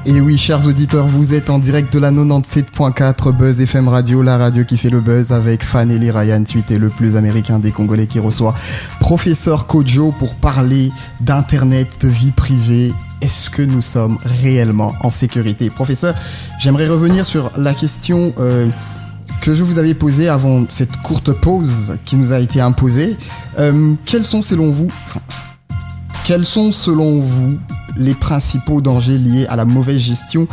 Et oui, chers auditeurs, vous êtes en direct de la 97.4 Buzz FM Radio, la radio qui fait le buzz avec Fanelli Ryan, suite et le plus américain des Congolais qui reçoit Professeur Kojo pour parler d'internet, de vie privée. Est-ce que nous sommes réellement en sécurité? Professeur, j'aimerais revenir sur la question que je vous avais posée avant cette courte pause qui nous a été imposée. Quels sont selon vous les principaux dangers liés à la mauvaise gestion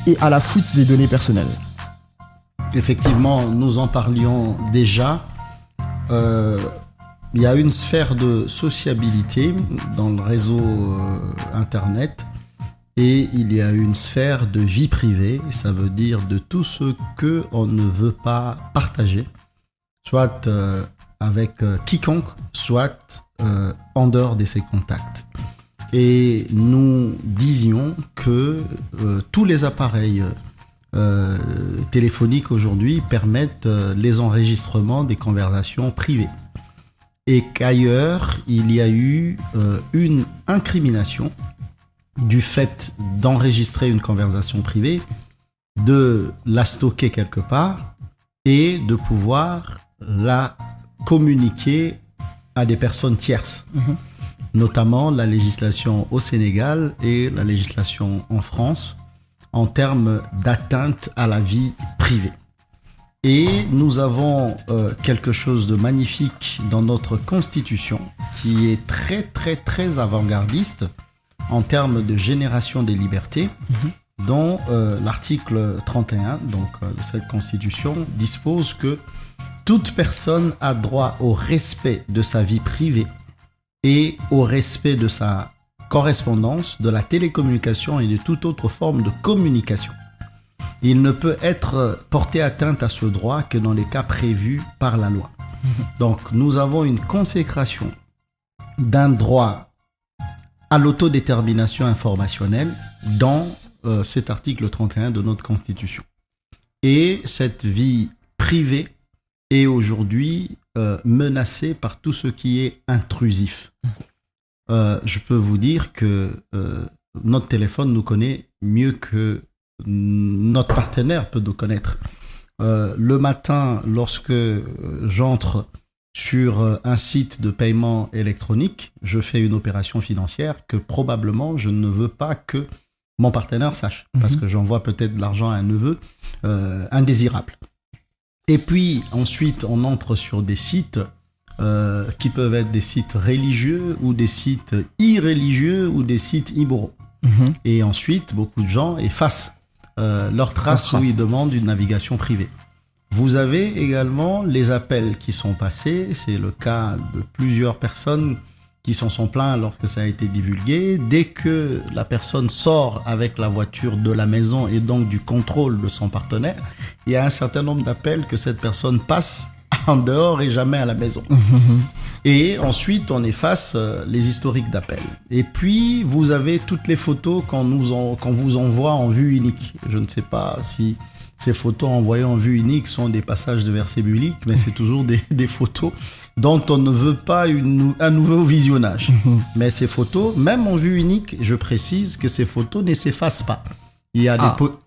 et à la fuite des données personnelles? Effectivement, nous en parlions déjà. Il y a une sphère de sociabilité dans le réseau Internet et il y a une sphère de vie privée. Ça veut dire de tout ce qu'on ne veut pas partager, soit avec quiconque, soit en dehors de ses contacts. Et nous disions que tous les appareils téléphoniques aujourd'hui permettent les enregistrements des conversations privées. Et qu'ailleurs, il y a eu une incrimination du fait d'enregistrer une conversation privée, de la stocker quelque part et de pouvoir la communiquer à des personnes tierces. Notamment la législation au Sénégal et la législation en France en termes d'atteinte à la vie privée. Et nous avons quelque chose de magnifique dans notre constitution qui est très très très avant-gardiste en termes de génération des libertés, dont l'article 31 de cette constitution dispose que toute personne a droit au respect de sa vie privée et au respect de sa correspondance, de la télécommunication et de toute autre forme de communication. Il ne peut être porté atteinte à ce droit que dans les cas prévus par la loi. Donc nous avons une consécration d'un droit à l'autodétermination informationnelle dans cet article 31 de notre Constitution. Et cette vie privée est aujourd'hui menacée par tout ce qui est intrusif. Je peux vous dire que notre téléphone nous connaît mieux que notre partenaire peut nous connaître. Le matin, lorsque j'entre sur un site de paiement électronique, je fais une opération financière que probablement je ne veux pas que mon partenaire sache, parce que j'envoie peut-être de l'argent à un neveu indésirable. Et puis ensuite, on entre sur des sites qui peuvent être des sites religieux ou des sites irréligieux ou des sites immoraux. Et ensuite, beaucoup de gens effacent leurs traces où ils demandent une navigation privée. Vous avez également les appels qui sont passés. C'est le cas de plusieurs personnes qui s'en sont plaints lorsque ça a été divulgué. Dès que la personne sort avec la voiture de la maison et donc du contrôle de son partenaire, il y a un certain nombre d'appels que cette personne passe en dehors et jamais à la maison. Et ensuite, on efface les historiques d'appels. Et puis, vous avez toutes les photos qu'on vous envoie en vue unique. Je ne sais pas si ces photos envoyées en vue unique sont des passages de versets bibliques, mais c'est toujours des photos dont on ne veut pas un nouveau visionnage. Mais ces photos, même en vue unique, je précise que ces photos ne s'effacent pas. Il y a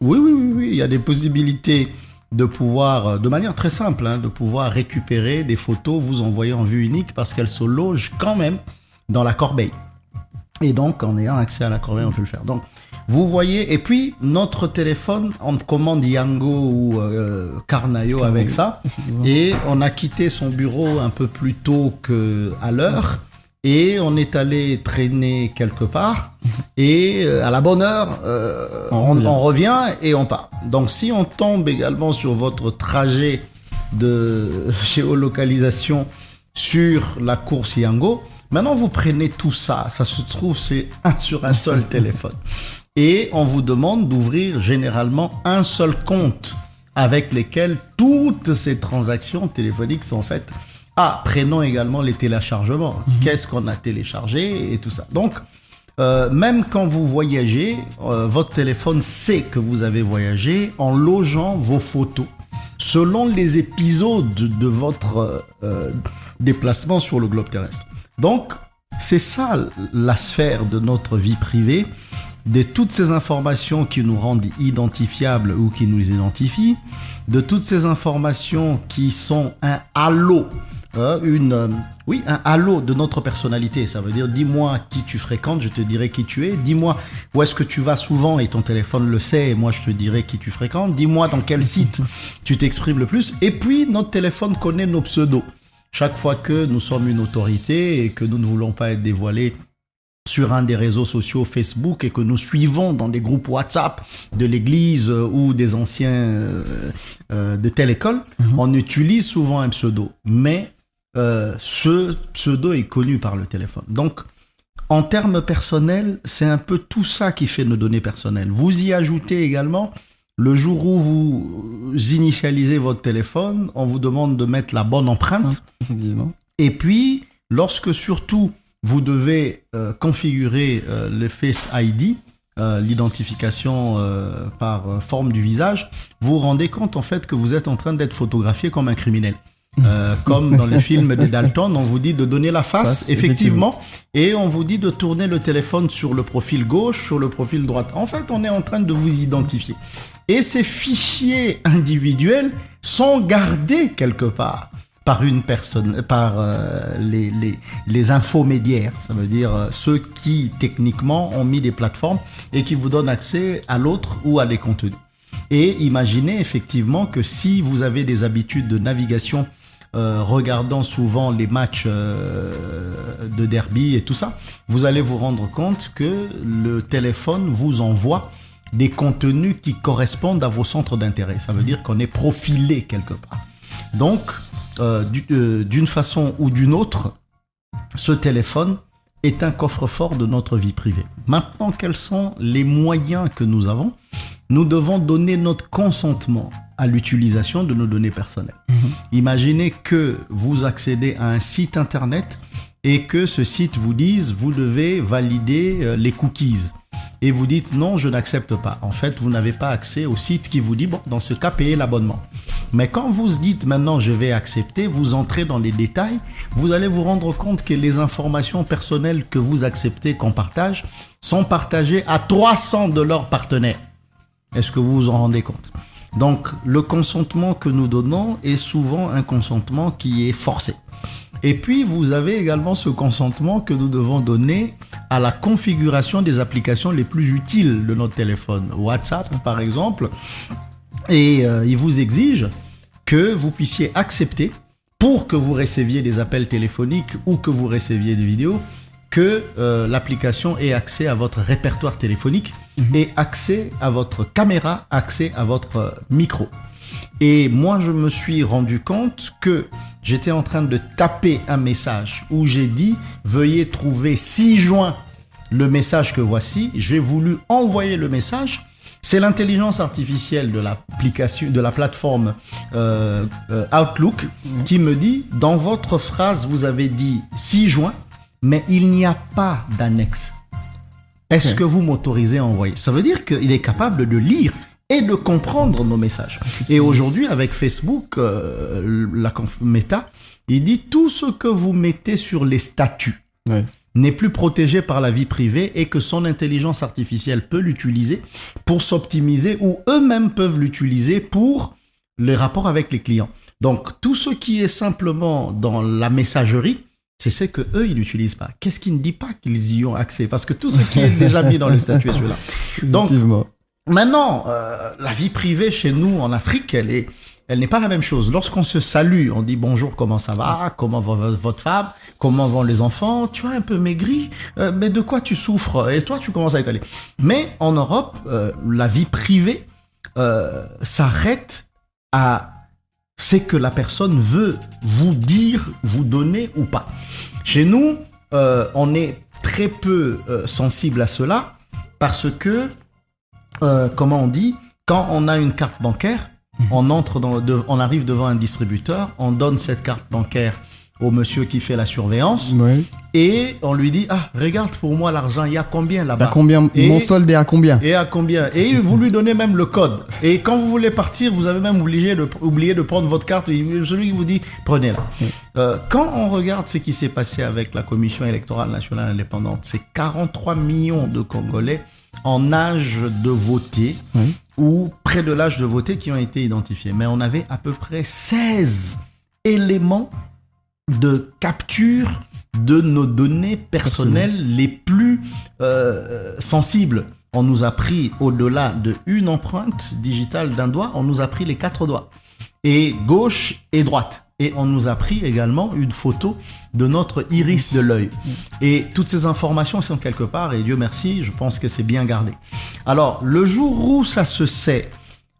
oui, il y a des possibilités de pouvoir, de manière très simple, de pouvoir récupérer des photos, vous envoyer en vue unique parce qu'elles se logent quand même dans la corbeille. Et donc, en ayant accès à la corbeille, on peut le faire. Donc, vous voyez, et puis notre téléphone, on commande Yango ou Carnaio avec ça, et on a quitté son bureau un peu plus tôt qu'à l'heure, et on est allé traîner quelque part, et à la bonne heure, on revient et on part. Donc si on tombe également sur votre trajet de géolocalisation sur la course Yango, maintenant vous prenez tout ça, ça se trouve c'est sur un seul téléphone. Et on vous demande d'ouvrir généralement un seul compte avec lesquels toutes ces transactions téléphoniques sont faites. Prenons également les téléchargements. Qu'est-ce qu'on a téléchargé et tout ça. Donc, même quand vous voyagez, votre téléphone sait que vous avez voyagé en logeant vos photos selon les épisodes de votre déplacement sur le globe terrestre. Donc, c'est ça la sphère de notre vie privée. de toutes ces informations qui nous rendent identifiables ou qui nous identifient, de toutes ces informations qui sont un halo, un halo de notre personnalité. Ça veut dire, dis-moi qui tu fréquentes, je te dirai qui tu es. Dis-moi où est-ce que tu vas souvent et ton téléphone le sait et moi je te dirai qui tu fréquentes. Dis-moi dans quel site tu t'exprimes le plus. Et puis, notre téléphone connaît nos pseudos. Chaque fois que nous sommes une autorité et que nous ne voulons pas être dévoilés sur un des réseaux sociaux Facebook et que nous suivons dans des groupes WhatsApp de l'église ou des anciens de telle école, on utilise souvent un pseudo. Mais ce pseudo est connu par le téléphone. Donc, en termes personnels, c'est un peu tout ça qui fait nos données personnelles. Vous y ajoutez également, le jour où vous initialisez votre téléphone, on vous demande de mettre la bonne empreinte. Effectivement. Et puis, lorsque surtout vous devez configurer le Face ID, l'identification par forme du visage, vous vous rendez compte en fait que vous êtes en train d'être photographié comme un criminel. Comme dans les films de Dalton, on vous dit de donner la face, effectivement, et on vous dit de tourner le téléphone sur le profil gauche, sur le profil droite. En fait, on est en train de vous identifier. Et ces fichiers individuels sont gardés quelque part par une personne, par les infomédiaires, ça veut dire ceux qui techniquement ont mis des plateformes et qui vous donnent accès à l'autre ou à des contenus. Et imaginez effectivement que si vous avez des habitudes de navigation regardant souvent les matchs de derby et tout ça, vous allez vous rendre compte que le téléphone vous envoie des contenus qui correspondent à vos centres d'intérêt. Ça veut dire qu'on est profilé quelque part. Donc, d'une façon ou d'une autre, ce téléphone est un coffre-fort de notre vie privée. Maintenant, quels sont les moyens que nous avons ? Nous devons donner notre consentement à l'utilisation de nos données personnelles. Imaginez que vous accédez à un site internet et que ce site vous dise « vous devez valider les cookies ». Et vous dites non, je n'accepte pas. En fait, vous n'avez pas accès au site qui vous dit bon, dans ce cas, payez l'abonnement. Mais quand vous dites maintenant je vais accepter, vous entrez dans les détails, vous allez vous rendre compte que les informations personnelles que vous acceptez qu'on partage sont partagées à 300 de leurs partenaires. Est-ce que vous vous en rendez compte ? Donc, le consentement que nous donnons est souvent un consentement qui est forcé. Et puis, vous avez également ce consentement que nous devons donner à la configuration des applications les plus utiles de notre téléphone. WhatsApp, par exemple, et il vous exige que vous puissiez accepter, pour que vous receviez des appels téléphoniques ou que vous receviez des vidéos, que l'application ait accès à votre répertoire téléphonique et accès à votre caméra, accès à votre micro. Et moi, je me suis rendu compte que j'étais en train de taper un message où j'ai dit « Veuillez trouver 6 juin le message que voici ». J'ai voulu envoyer le message. C'est l'intelligence artificielle de l'application, de la plateforme Outlook qui me dit « Dans votre phrase, vous avez dit 6 juin, mais il n'y a pas d'annexe. Est-ce que vous m'autorisez à envoyer ?» Ça veut dire qu'il est capable de lire et de comprendre nos messages. Et aujourd'hui, avec Facebook, la Meta, il dit tout ce que vous mettez sur les statuts n'est plus protégé par la vie privée et que son intelligence artificielle peut l'utiliser pour s'optimiser ou eux-mêmes peuvent l'utiliser pour les rapports avec les clients. Donc, tout ce qui est simplement dans la messagerie, c'est ce que eux ils n'utilisent pas. Qu'est-ce qui ne dit pas qu'ils y ont accès ? Parce que tout ce qui est déjà mis dans le statut est celui-là. Donc, maintenant, la vie privée chez nous en Afrique, elle n'est pas la même chose. Lorsqu'on se salue, on dit bonjour, comment ça va ? Comment va votre femme ? Comment vont les enfants ? Tu as un peu maigri, mais de quoi tu souffres ? Et toi, tu commences à étaler. Mais en Europe, la vie privée s'arrête à ce que la personne veut vous dire, vous donner ou pas. Chez nous, on est très peu sensible à cela parce que comment on dit, quand on a une carte bancaire, on arrive devant un distributeur, on donne cette carte bancaire au monsieur qui fait la surveillance et on lui dit regarde pour moi l'argent, il y a combien là-bas ? Mon solde est à combien ? Et à combien ? Et vous lui donnez même le code. Et quand vous voulez partir, vous avez même oublié de prendre votre carte. Celui qui vous dit prenez-la. Quand on regarde ce qui s'est passé avec la Commission électorale nationale indépendante, c'est 43 millions de Congolais en âge de voter ou près de l'âge de voter qui ont été identifiés. Mais on avait à peu près 16 éléments de capture de nos données personnelles les plus sensibles. On nous a pris, au-delà d'une empreinte digitale d'un doigt, on nous a pris les 4 doigts, et gauche et droite. Et on nous a pris également une photo de notre iris de l'œil. Et toutes ces informations sont quelque part, et Dieu merci, je pense que c'est bien gardé. Alors, le jour où ça se sait,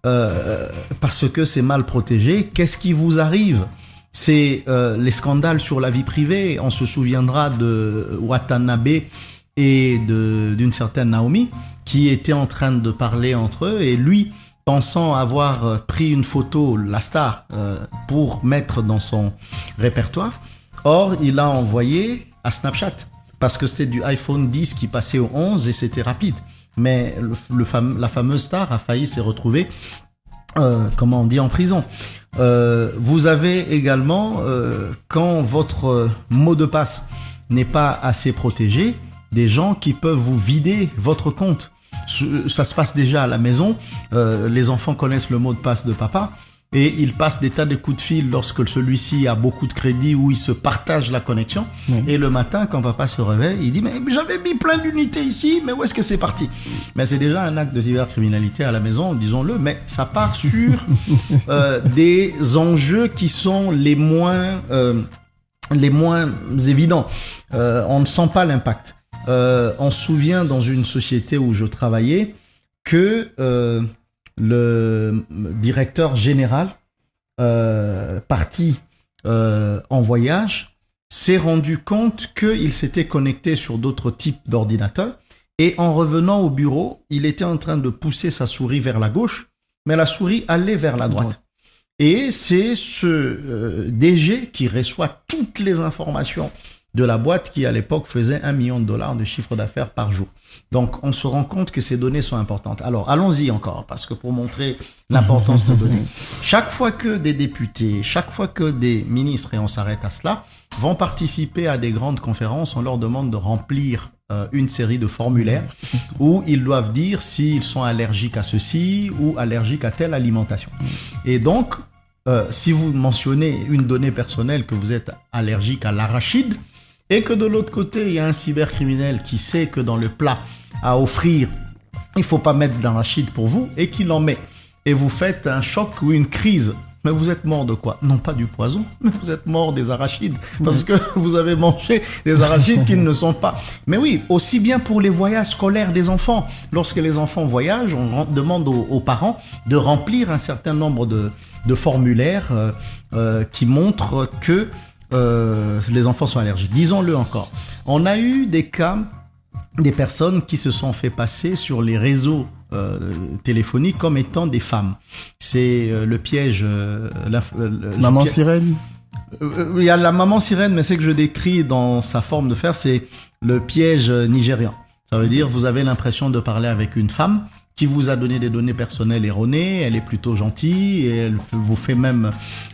parce que c'est mal protégé, qu'est-ce qui vous arrive ? C'est les scandales sur la vie privée. On se souviendra de Watanabe et d'une certaine Naomi qui étaient en train de parler entre eux, et lui, pensant avoir pris une photo, la star, pour mettre dans son répertoire. Or, il a envoyé à Snapchat, parce que c'était du iPhone 10 qui passait au 11 et c'était rapide. Mais la fameuse star a failli se retrouver, comment on dit, en prison. Vous avez également, quand votre mot de passe n'est pas assez protégé, des gens qui peuvent vous vider votre compte. Ça se passe déjà à la maison. Les enfants connaissent le mot de passe de papa et ils passent des tas de coups de fil lorsque celui-ci a beaucoup de crédit, où ils se partagent la connexion. Et le matin, quand papa se réveille, il dit « Mais j'avais mis plein d'unités ici, mais où est-ce que c'est parti ?» Mais c'est déjà un acte de cybercriminalité à la maison, disons-le, mais ça part sur des enjeux qui sont les moins évidents. On ne sent pas l'impact. On se souvient, dans une société où je travaillais, que le directeur général parti en voyage s'est rendu compte qu'il s'était connecté sur d'autres types d'ordinateurs, et en revenant au bureau, il était en train de pousser sa souris vers la gauche, mais la souris allait vers la droite. Et c'est ce DG qui reçoit toutes les informations de la boîte qui, à l'époque, faisait $1 million de chiffre d'affaires par jour. Donc, on se rend compte que ces données sont importantes. Alors, allons-y encore, parce que pour montrer l'importance de données, chaque fois que des députés, chaque fois que des ministres, et on s'arrête à cela, vont participer à des grandes conférences, on leur demande de remplir une série de formulaires où ils doivent dire s'ils sont allergiques à ceci ou allergiques à telle alimentation. Et donc, si vous mentionnez une donnée personnelle, que vous êtes allergique à l'arachide, et que de l'autre côté, il y a un cybercriminel qui sait que dans le plat à offrir, il ne faut pas mettre d'arachide pour vous, et qu'il en met, et vous faites un choc ou une crise, mais vous êtes mort de quoi? Non pas du poison, mais vous êtes mort des arachides, parce que vous avez mangé des arachides qui ne sont pas. Mais oui, aussi bien pour les voyages scolaires des enfants. Lorsque les enfants voyagent, on demande aux parents de remplir un certain nombre de formulaires qui montrent que les enfants sont allergiques. Disons-le encore. On a eu des cas, des personnes qui se sont fait passer sur les réseaux téléphoniques comme étant des femmes. C'est le piège. Maman sirène. Il y a la maman sirène, mais c'est que je décris dans sa forme de faire, c'est le piège nigérian. Ça veut dire, vous avez l'impression de parler avec une femme qui vous a donné des données personnelles erronées, elle est plutôt gentille et elle vous fait même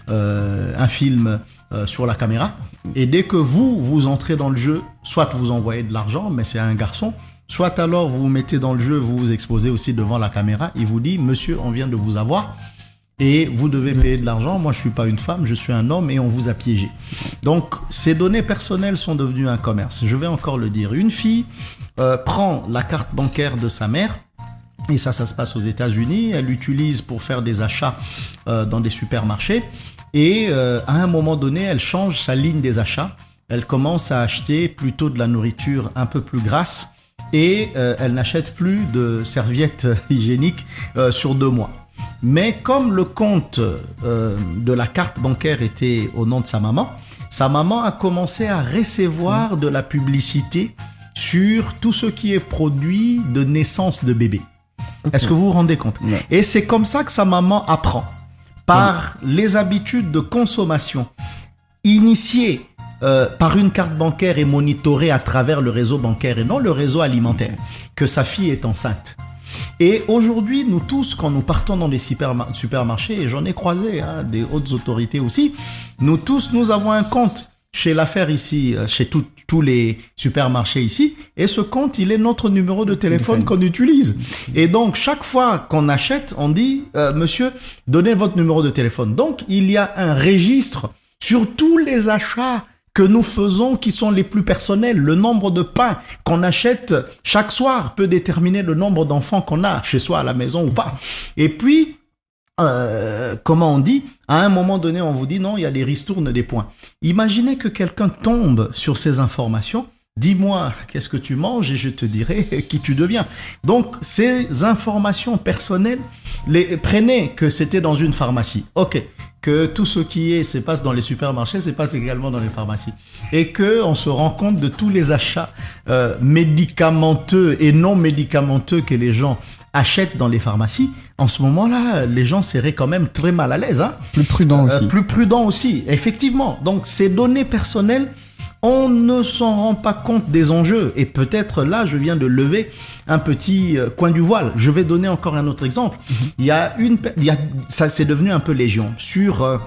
un film sur la caméra. Et dès que vous entrez dans le jeu, soit vous envoyez de l'argent, mais c'est un garçon, soit alors vous vous mettez dans le jeu, vous vous exposez aussi devant la caméra, il vous dit « Monsieur, on vient de vous avoir et vous devez payer de l'argent, moi je suis pas une femme, je suis un homme et on vous a piégé. » Donc ces données personnelles sont devenues un commerce. Je vais encore le dire. Une fille prend la carte bancaire de sa mère, et ça se passe aux États-Unis, elle l'utilise pour faire des achats dans des supermarchés. Et à un moment donné, elle change sa ligne des achats. Elle commence à acheter plutôt de la nourriture un peu plus grasse et elle n'achète plus de serviettes hygiéniques sur 2 mois. Mais comme le compte de la carte bancaire était au nom de sa maman a commencé à recevoir de la publicité sur tout ce qui est produit de naissance de bébé. Okay. Est-ce que vous vous rendez compte? Ouais. Et c'est comme ça que sa maman apprend. Par les habitudes de consommation initiées par une carte bancaire et monitorée à travers le réseau bancaire et non le réseau alimentaire, que sa fille est enceinte. Et aujourd'hui, nous tous, quand nous partons dans les supermarchés, et j'en ai croisé des hautes autorités aussi, nous tous, nous avons un compte chez l'affaire ici, chez tous les supermarchés ici, et ce compte, il est notre numéro de téléphone qu'on utilise. Et donc, chaque fois qu'on achète, on dit, monsieur, donnez votre numéro de téléphone. Donc, il y a un registre sur tous les achats que nous faisons qui sont les plus personnels. Le nombre de pain qu'on achète chaque soir peut déterminer le nombre d'enfants qu'on a chez soi à la maison ou pas. Et puis, comment on dit, à un moment donné, on vous dit non, il y a des ristournes des points. Imaginez que quelqu'un tombe sur ces informations. Dis-moi, qu'est-ce que tu manges et je te dirai qui tu deviens. Donc, ces informations personnelles, prenez que c'était dans une pharmacie. Ok. Que tout ce qui se passe dans les supermarchés se passe également dans les pharmacies. Et qu'on se rend compte de tous les achats médicamenteux et non médicamenteux que les gens achètent dans les pharmacies. En ce moment-là, les gens seraient quand même très mal à l'aise. Hein. Plus prudents aussi. Plus prudents aussi, effectivement. Donc, ces données personnelles, on ne s'en rend pas compte des enjeux. Et peut-être là, je viens de lever un petit coin du voile. Je vais donner encore un autre exemple. Ça c'est devenu un peu légion. Sur,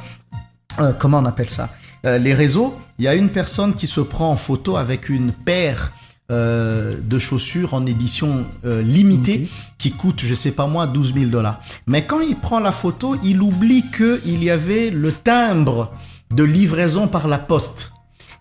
comment on appelle ça, les réseaux, il y a une personne qui se prend en photo avec une paire de chaussures en édition limitée qui coûte, je sais pas moi, $12,000. Mais quand il prend la photo, il oublie qu'il y avait le timbre de livraison par la poste.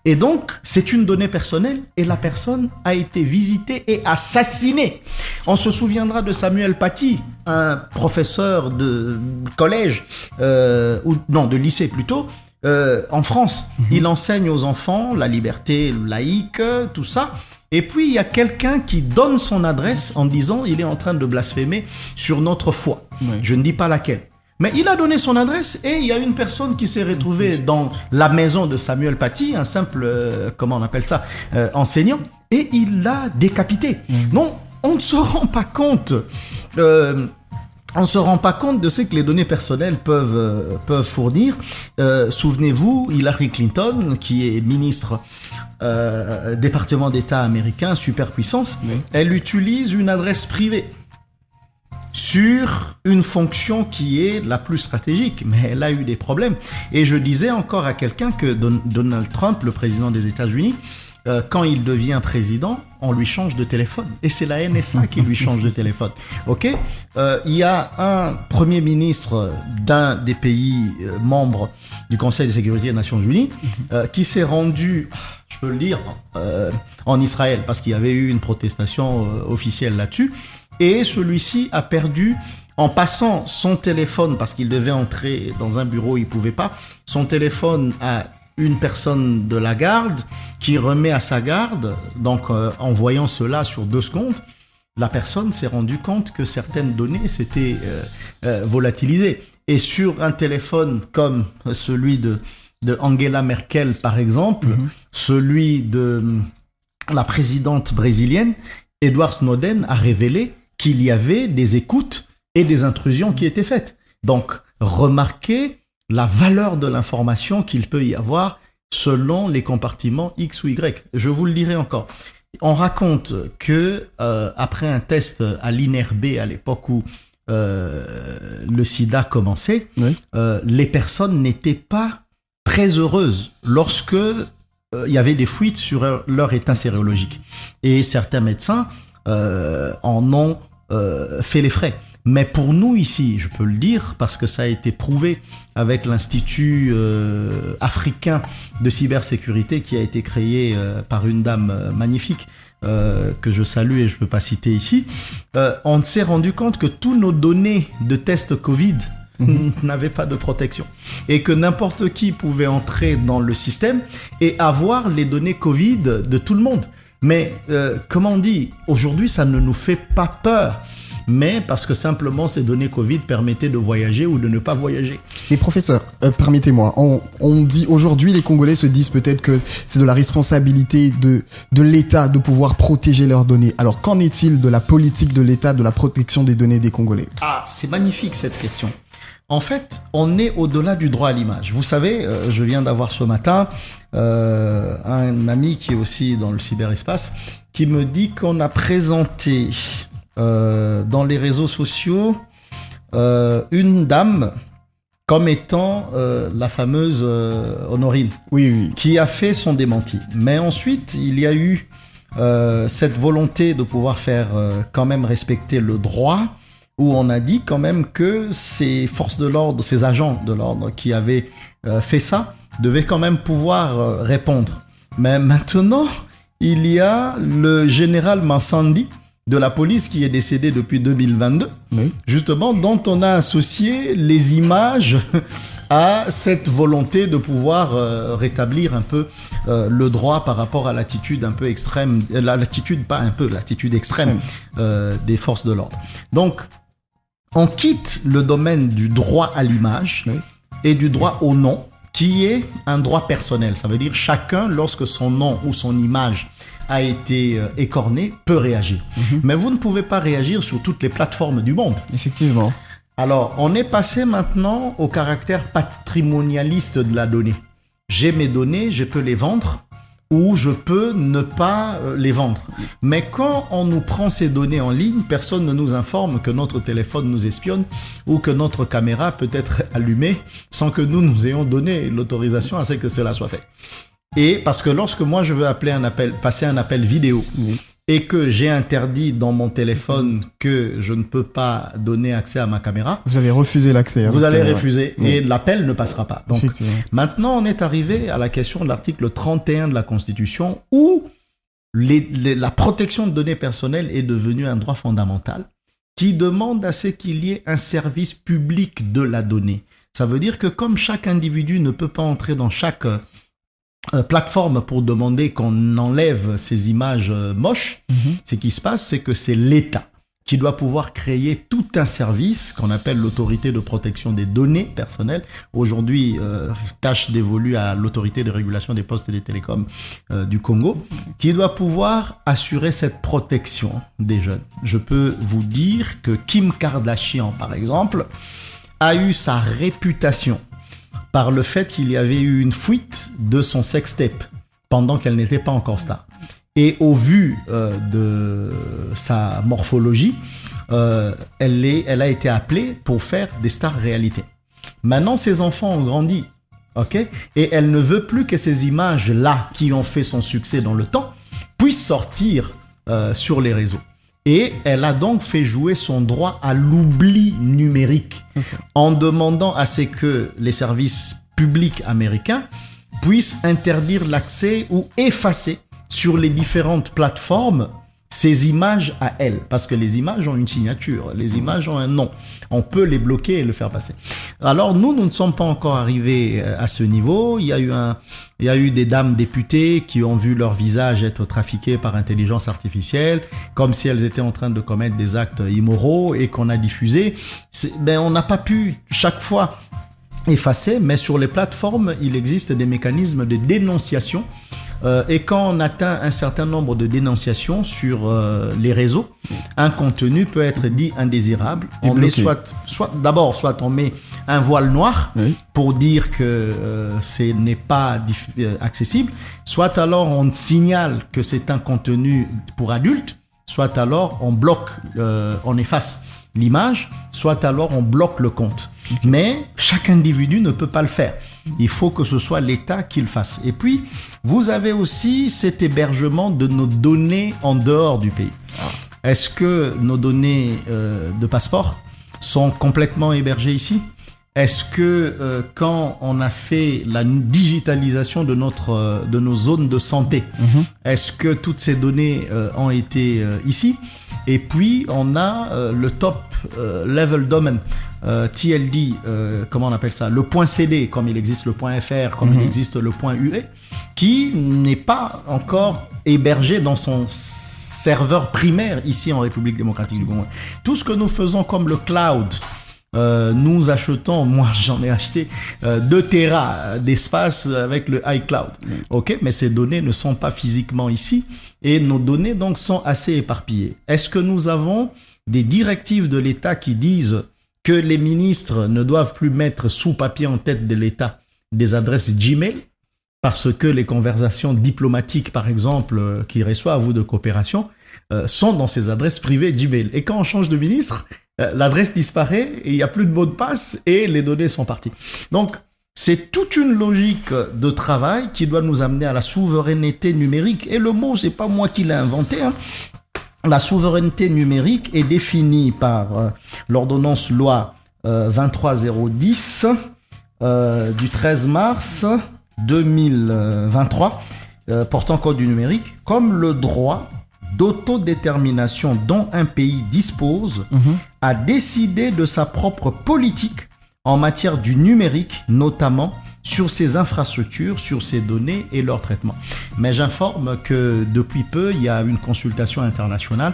Et donc, c'est une donnée personnelle et la personne a été visitée et assassinée. On se souviendra de Samuel Paty, un professeur de collège, de lycée plutôt, en France. Il enseigne aux enfants la liberté laïque, tout ça. Et puis, il y a quelqu'un qui donne son adresse en disant il est en train de blasphémer sur notre foi. Oui. Je ne dis pas laquelle. Mais il a donné son adresse et il y a une personne qui s'est retrouvée dans la maison de Samuel Paty, un simple, comment on appelle ça, enseignant, et il l'a décapité. Non, on ne se rend pas compte. On ne se rend pas compte de ce que les données personnelles peuvent fournir. Souvenez-vous, Hillary Clinton, qui est ministre département d'État américain, superpuissance, elle utilise une adresse privée sur une fonction qui est la plus stratégique, mais elle a eu des problèmes. Et je disais encore à quelqu'un que Donald Trump, le président des États-Unis, quand il devient président, on lui change de téléphone. Et c'est la NSA qui lui change de téléphone. Ok ? Il y a un premier ministre d'un des pays membres du Conseil de sécurité des Nations Unies qui s'est rendu, je peux le dire, en Israël, parce qu'il y avait eu une protestation officielle là-dessus. Et celui-ci a perdu, en passant son téléphone, parce qu'il devait entrer dans un bureau, il ne pouvait pas, son téléphone à une personne de la garde qui remet à sa garde. Donc, en voyant cela sur 2 secondes, la personne s'est rendue compte que certaines données s'étaient volatilisées. Et sur un téléphone comme celui de Angela Merkel, par exemple, celui de la présidente brésilienne, Edward Snowden a révélé qu'il y avait des écoutes et des intrusions qui étaient faites. Donc, remarquez la valeur de l'information qu'il peut y avoir selon les compartiments X ou Y. Je vous le dirai encore. On raconte que après un test à l'INRB à l'époque où le sida commençait, les personnes n'étaient pas très heureuses lorsque il y avait des fuites sur leur état sérologique. Et certains médecins en ont fait les frais. Mais pour nous ici, je peux le dire, parce que ça a été prouvé avec l'Institut africain de cybersécurité qui a été créé par une dame magnifique que je salue et je ne peux pas citer ici, on s'est rendu compte que tous nos données de tests Covid n'avaient pas de protection et que n'importe qui pouvait entrer dans le système et avoir les données Covid de tout le monde. Mais comment on dit, aujourd'hui ça ne nous fait pas peur, mais parce que simplement ces données Covid permettaient de voyager ou de ne pas voyager. Mais professeur, permettez-moi, on dit aujourd'hui, les Congolais se disent peut-être que c'est de la responsabilité de l'État de pouvoir protéger leurs données. Alors qu'en est-il de la politique de l'État de la protection des données des Congolais ? Ah, c'est magnifique cette question. En fait, on est au-delà du droit à l'image. Vous savez, je viens d'avoir ce matin un ami qui est aussi dans le cyberespace qui me dit qu'on a présenté dans les réseaux sociaux une dame comme étant la fameuse Honorine, Oui. qui a fait son démenti. Mais ensuite, il y a eu cette volonté de pouvoir faire quand même respecter le droit, où on a dit quand même que ces forces de l'ordre, ces agents de l'ordre qui avaient fait ça, devaient quand même pouvoir répondre. Mais maintenant, il y a le général Mansandi de la police qui est décédé depuis 2022, Oui. justement, dont on a associé les images à cette volonté de pouvoir rétablir un peu le droit par rapport à l'attitude un peu extrême, l'attitude extrême des forces de l'ordre. Donc, on quitte le domaine du droit à l'image et du droit au nom, qui est un droit personnel. Ça veut dire chacun, lorsque son nom ou son image a été écorné, peut réagir. Mais vous ne pouvez pas réagir sur toutes les plateformes du monde. Effectivement. Alors, on est passé maintenant au caractère patrimonialiste de la donnée. J'ai mes données, je peux les vendre ou je peux ne pas les vendre. Mais quand on nous prend ces données en ligne, personne ne nous informe que notre téléphone nous espionne ou que notre caméra peut être allumée sans que nous ayons donné l'autorisation à ce que cela soit fait. Et parce que lorsque moi je veux passer un appel vidéo, et que j'ai interdit dans mon téléphone que je ne peux pas donner accès à ma caméra, vous avez refusé l'accès. Vous allez refuser et l'appel ne passera pas. Donc maintenant, on est arrivé à la question de l'article 31 de la Constitution où la protection de données personnelles est devenue un droit fondamental qui demande à ce qu'il y ait un service public de la donnée. Ça veut dire que comme chaque individu ne peut pas entrer dans chaque plateforme pour demander qu'on enlève ces images moches, ce qui se passe, c'est que c'est l'État qui doit pouvoir créer tout un service qu'on appelle l'autorité de protection des données personnelles, aujourd'hui tâche dévolue à l'autorité de régulation des postes et des télécoms du Congo, qui doit pouvoir assurer cette protection des jeunes. Je peux vous dire que Kim Kardashian, par exemple, a eu sa réputation par le fait qu'il y avait eu une fuite de son sextape pendant qu'elle n'était pas encore star. Et au vu de sa morphologie, elle a été appelée pour faire des stars réalité. Maintenant, ses enfants ont grandi, ok, et elle ne veut plus que ces images-là, qui ont fait son succès dans le temps, puissent sortir sur les réseaux. Et elle a donc fait jouer son droit à l'oubli numérique en demandant à ce que les services publics américains puissent interdire l'accès ou effacer sur les différentes plateformes ces images à elle. Parce que les images ont une signature, les images ont un nom. On peut les bloquer et le faire passer. Alors nous ne sommes pas encore arrivés à ce niveau. Il y a eu des dames députées qui ont vu leur visage être trafiqué par intelligence artificielle, comme si elles étaient en train de commettre des actes immoraux et qu'on a diffusé. On n'a pas pu chaque fois effacer, mais sur les plateformes, il existe des mécanismes de dénonciation. Et quand on atteint un certain nombre de dénonciations sur les réseaux, un contenu peut être dit indésirable. On met soit on met un voile noir pour dire que ce n'est pas accessible, soit alors on signale que c'est un contenu pour adultes, soit alors on bloque, on efface l'image, soit alors on bloque le compte. Mais chaque individu ne peut pas le faire. Il faut que ce soit l'État qui le fasse. Et puis, vous avez aussi cet hébergement de nos données en dehors du pays. Est-ce que nos données de passeport sont complètement hébergées ici ? Est-ce que quand on a fait la digitalisation de nos zones de santé, est-ce que toutes ces données ont été ici ? Et puis, on a le top level domain, TLD, comment on appelle ça ? Le point CD, comme il existe le point FR, comme il existe le point UE, qui n'est pas encore hébergé dans son serveur primaire ici en République démocratique du Congo. Tout ce que nous faisons comme le cloud, nous achetons, moi j'en ai acheté 2 Tera d'espace avec le iCloud. Ok, mais ces données ne sont pas physiquement ici et nos données donc sont assez éparpillées. Est-ce que nous avons des directives de l'État qui disent que les ministres ne doivent plus mettre sous papier en tête de l'État des adresses Gmail parce que les conversations diplomatiques, par exemple, qui reçoivent ou de coopération, sont dans ces adresses privées Gmail. Et quand on change de ministre, l'adresse disparaît et il n'y a plus de mot de passe et les données sont parties. Donc, c'est toute une logique de travail qui doit nous amener à la souveraineté numérique. Et le mot, c'est pas moi qui l'ai inventé, hein. La souveraineté numérique est définie par l'ordonnance loi 23010 du 13 mars 2023 portant code du numérique comme le droit d'autodétermination dont un pays dispose à décider de sa propre politique en matière du numérique, notamment sur ses infrastructures, sur ses données et leur traitement. Mais j'informe que depuis peu, il y a une consultation internationale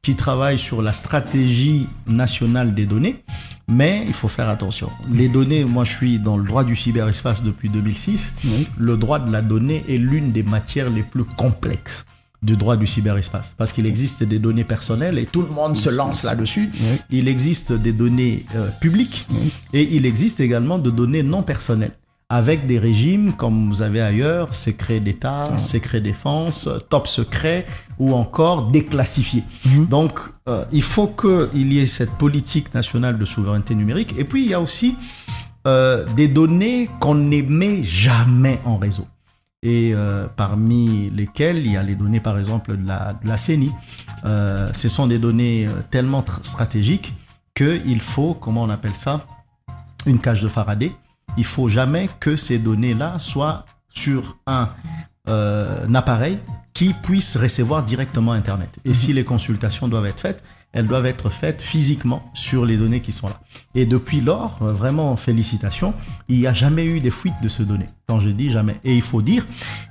qui travaille sur la stratégie nationale des données, mais il faut faire attention. Les données, moi je suis dans le droit du cyberespace depuis 2006, le droit de la donnée est l'une des matières les plus complexes du droit du cyberespace, parce qu'il existe des données personnelles et tout le monde se lance là-dessus. Il existe des données publiques et il existe également de données non personnelles, avec des régimes comme vous avez ailleurs, secret d'État, secret défense, top secret ou encore déclassifié. Donc, il faut qu'il y ait cette politique nationale de souveraineté numérique. Et puis, il y a aussi des données qu'on n'émet jamais en réseau. Et parmi lesquelles, il y a les données, par exemple, de la CENI. Ce sont des données tellement stratégiques qu'il faut, comment on appelle ça, une cage de Faraday. Il ne faut jamais que ces données-là soient sur un appareil qui puisse recevoir directement Internet. Et si les consultations doivent être faites, elles doivent être faites physiquement sur les données qui sont là. Et depuis lors, vraiment félicitations, il n'y a jamais eu des fuites de ces données. Quand je dis jamais. Et il faut dire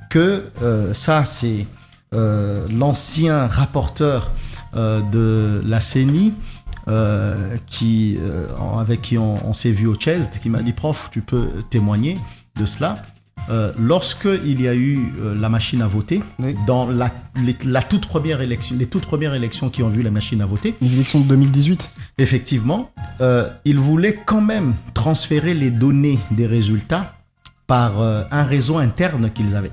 que ça, c'est l'ancien rapporteur de la CENI, avec qui on s'est vu au CHESD, qui m'a dit: prof, tu peux témoigner de cela. Lorsque il y a eu la machine à voter, dans la toute première élection, les toutes premières élections qui ont vu la machine à voter, les élections de 2018, effectivement, ils voulaient quand même transférer les données des résultats par un réseau interne qu'ils avaient,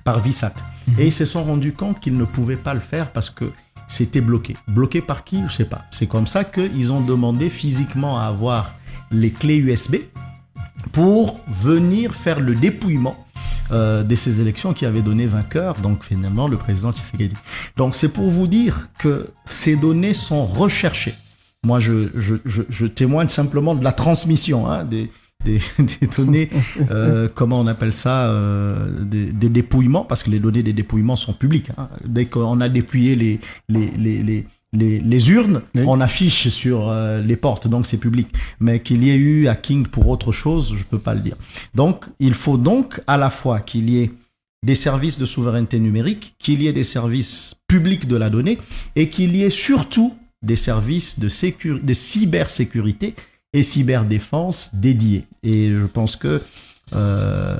par VSAT. Et ils se sont rendus compte qu'ils ne pouvaient pas le faire parce que c'était bloqué. Bloqué par qui? Je ne sais pas. C'est comme ça qu'ils ont demandé physiquement à avoir les clés USB pour venir faire le dépouillement de ces élections qui avaient donné vainqueur, donc finalement le président Tshisekedi. Donc c'est pour vous dire que ces données sont recherchées. Moi je témoigne simplement de la transmission des données, comment on appelle ça, des dépouillements, parce que les données des dépouillements sont publiques. Dès qu'on a dépouillé les urnes, on affiche sur les portes, donc c'est public. Mais qu'il y ait eu hacking pour autre chose, je ne peux pas le dire. Donc, il faut donc à la fois qu'il y ait des services de souveraineté numérique, qu'il y ait des services publics de la donnée, et qu'il y ait surtout des services de cybersécurité et cyberdéfense dédiés. Et je pense que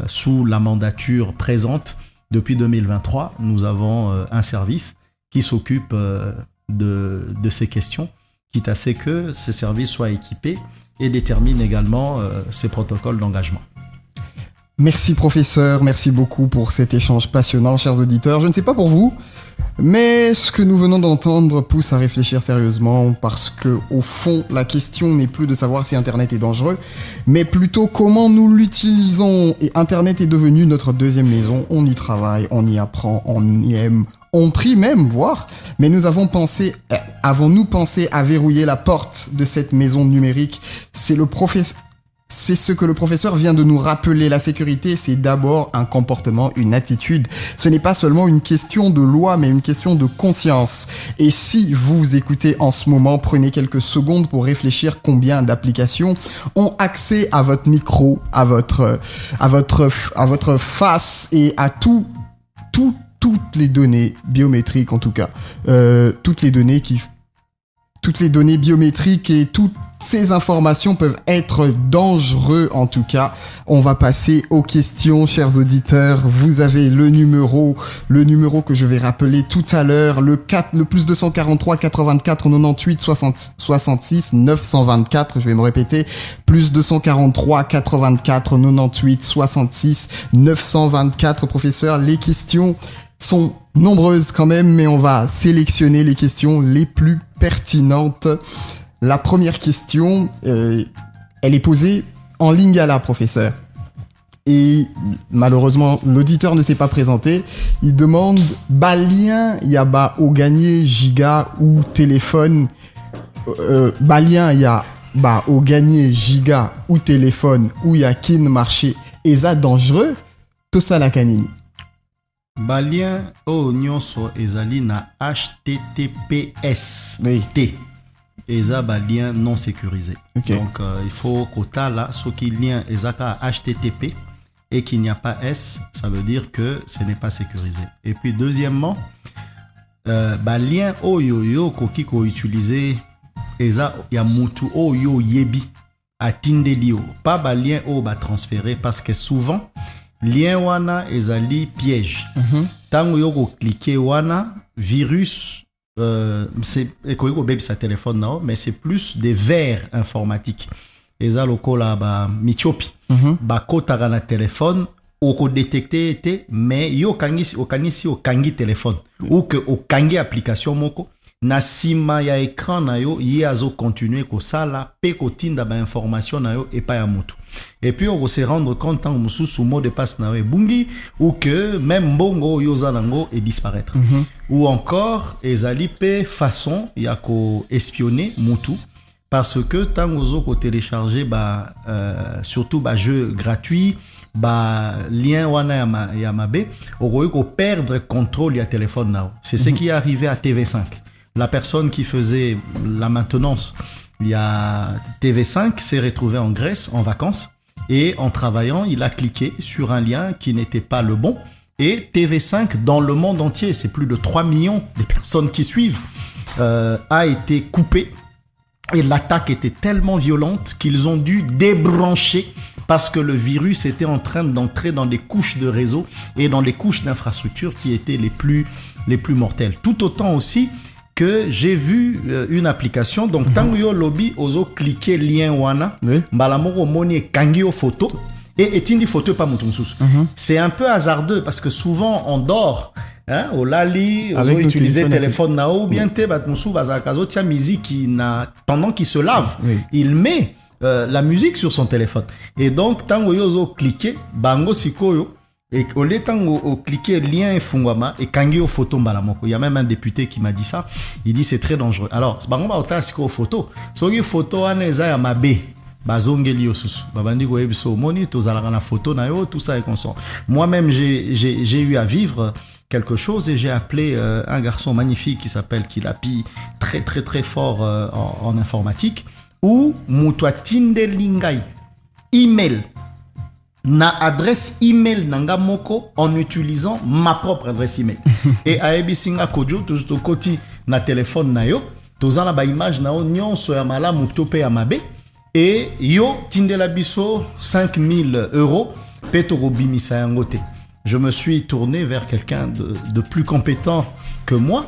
sous la mandature présente, depuis 2023, nous avons un service qui s'occupe de ces questions, quitte à ce que ces services soient équipés et déterminent également ces protocoles d'engagement. Merci professeur, merci beaucoup pour cet échange passionnant, chers auditeurs. Je ne sais pas pour vous, mais ce que nous venons d'entendre pousse à réfléchir sérieusement, parce que au fond, la question n'est plus de savoir si Internet est dangereux, mais plutôt comment nous l'utilisons. Et Internet est devenu notre deuxième maison. On y travaille, on y apprend, on y aime, on prie même, voire. Mais avons-nous pensé à verrouiller la porte de cette maison numérique? C'est ce que le professeur vient de nous rappeler. La sécurité, c'est d'abord un comportement, une attitude. Ce n'est pas seulement une question de loi, mais une question de conscience. Et si vous écoutez en ce moment, prenez quelques secondes pour réfléchir combien d'applications ont accès à votre micro, à votre face et à toutes les données biométriques, en tout cas. Toutes les données biométriques et toutes ces informations peuvent être dangereuses, en tout cas. On va passer aux questions, chers auditeurs. Vous avez le numéro que je vais rappeler tout à l'heure, le plus 243 84 98 66 924. Je vais me répéter, plus 243 84 98 66 924. Professeur, les questions sont nombreuses quand même, mais on va sélectionner les questions les plus pertinentes. La première question, elle est posée en lingala, professeur. Et malheureusement, l'auditeur ne s'est pas présenté. Il demande balien ya ba au gagné giga ou téléphone. Balien ya ba au gagné giga ou téléphone ou ya kin marché. Et ça dangereux. Tout ça la kanini. Balien o nyonso ezali na HTTPS. Oui. T. Eza balien non sécurisé. Okay. Donc il faut quota là, ce qui lien ezaka HTTP et qu'il n'y a pas S, ça veut dire que ce n'est pas sécurisé. Et puis deuxièmement, balien o yo koki ko utiliser eza ya mutu o yo yebi atindelio, pas balien o ba transférer parce que souvent lien wana ezali piège. Tango yo ko cliquer wana virus c'est sa téléphone non, mais c'est plus des vers informatiques. Eza lokola ba michopi ba kotaka na téléphone oko détecter été mais yo kangi téléphone ou que okangi application moko na sima ya écran na yo yi azo continuer ko sala pe ko tinda ba information na yo et pas ya moto. Et puis on va se rendre compte tant mususu mot de passe na yo bungi ou que même bongo yo zanango et disparaître. Ou encore ezali pe façon ya ko espionner mutu parce que tant ozo ko télécharger surtout jeu gratuit lien wana ya mabe oko ko perdre contrôle ya téléphone now. C'est ce qui est arrivé à TV5. La personne qui faisait la maintenance il y a TV5 s'est retrouvé en Grèce en vacances et en travaillant, il a cliqué sur un lien qui n'était pas le bon et TV5 dans le monde entier, c'est plus de 3 millions de personnes qui suivent, a été coupé et l'attaque était tellement violente qu'ils ont dû débrancher parce que le virus était en train d'entrer dans des couches de réseau et dans les couches d'infrastructure qui étaient les plus mortelles. Tout autant aussi que j'ai vu une application, donc tango yo lobby ozo cliquer lien wana, balamoko moni kangio photo et etindi photo pas mutumsus. C'est un peu hasardeux parce que souvent on dort, hein, au lali, ozo utiliser téléphone na ou bien te batmusu bazakazo tia musique pendant qu'il se lave, il met la musique sur son téléphone. Et donc tango yo ozo cliquer bango sikoyo. Et au lieu de cliquer lien fungwama et kangi au photo mbalamoko. Il y a même un député qui m'a dit ça. Il dit c'est très dangereux. Alors, c'est pas une photo. Si photo aneza ya mabe, bazongeli osusu. Babandi ko ebiso moni tozalaka na photo na yo, tout ça est consent. Moi-même j'ai eu à vivre quelque chose et j'ai appelé un garçon magnifique qui s'appelle Kilapi, très très très fort en informatique, où mutwa tindelingai email na adresse email nanga moko en utilisant ma propre adresse email. Et aebi singa kojo to koti na téléphone na yo, tozana ba image na o nyonso ya malamu to pe ya mabe et yo tindela biso 5000 euros peto ko bimisa yango te. Je me suis tourné vers quelqu'un de plus compétent que moi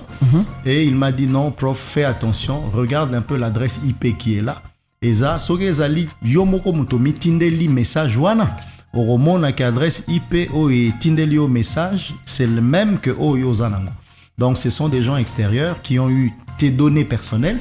et il m'a dit non prof, fais attention, regarde un peu l'adresse IP qui est là. Et ça soke ezali yo moko muto mitindeli message wana. Oromona qui adresse IP et Tindelio message, c'est le même que Oyo Zanango. Donc ce sont des gens extérieurs qui ont eu tes données personnelles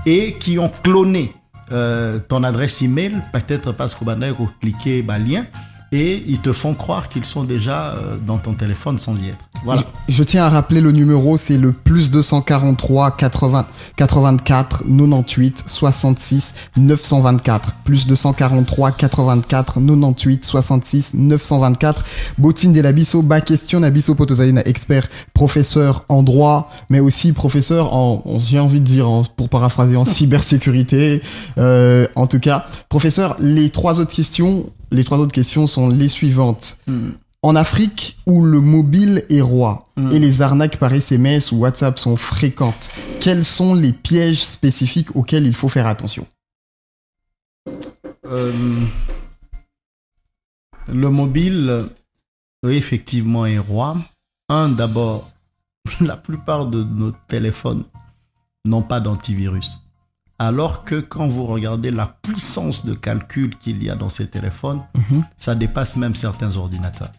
et qui ont cloné ton adresse email, peut-être parce qu'on va cliquer lien et ils te font croire qu'ils sont déjà dans ton téléphone sans y être. Voilà. Je tiens à rappeler le numéro, c'est le plus 243 80 84 98 66 924. Plus 243 84 98 66 924. Botine de l'Abisso, bas question Nabisso Potozalina, expert, professeur en droit, mais aussi professeur j'ai envie de dire, pour paraphraser, en cybersécurité. En tout cas, professeur, les trois autres questions sont les suivantes. En Afrique, où le mobile est roi et les arnaques par SMS ou WhatsApp sont fréquentes, quels sont les pièges spécifiques auxquels il faut faire attention? Le mobile, oui, effectivement, est roi. D'abord, la plupart de nos téléphones n'ont pas d'antivirus. Alors que quand vous regardez la puissance de calcul qu'il y a dans ces téléphones, ça dépasse même certains ordinateurs.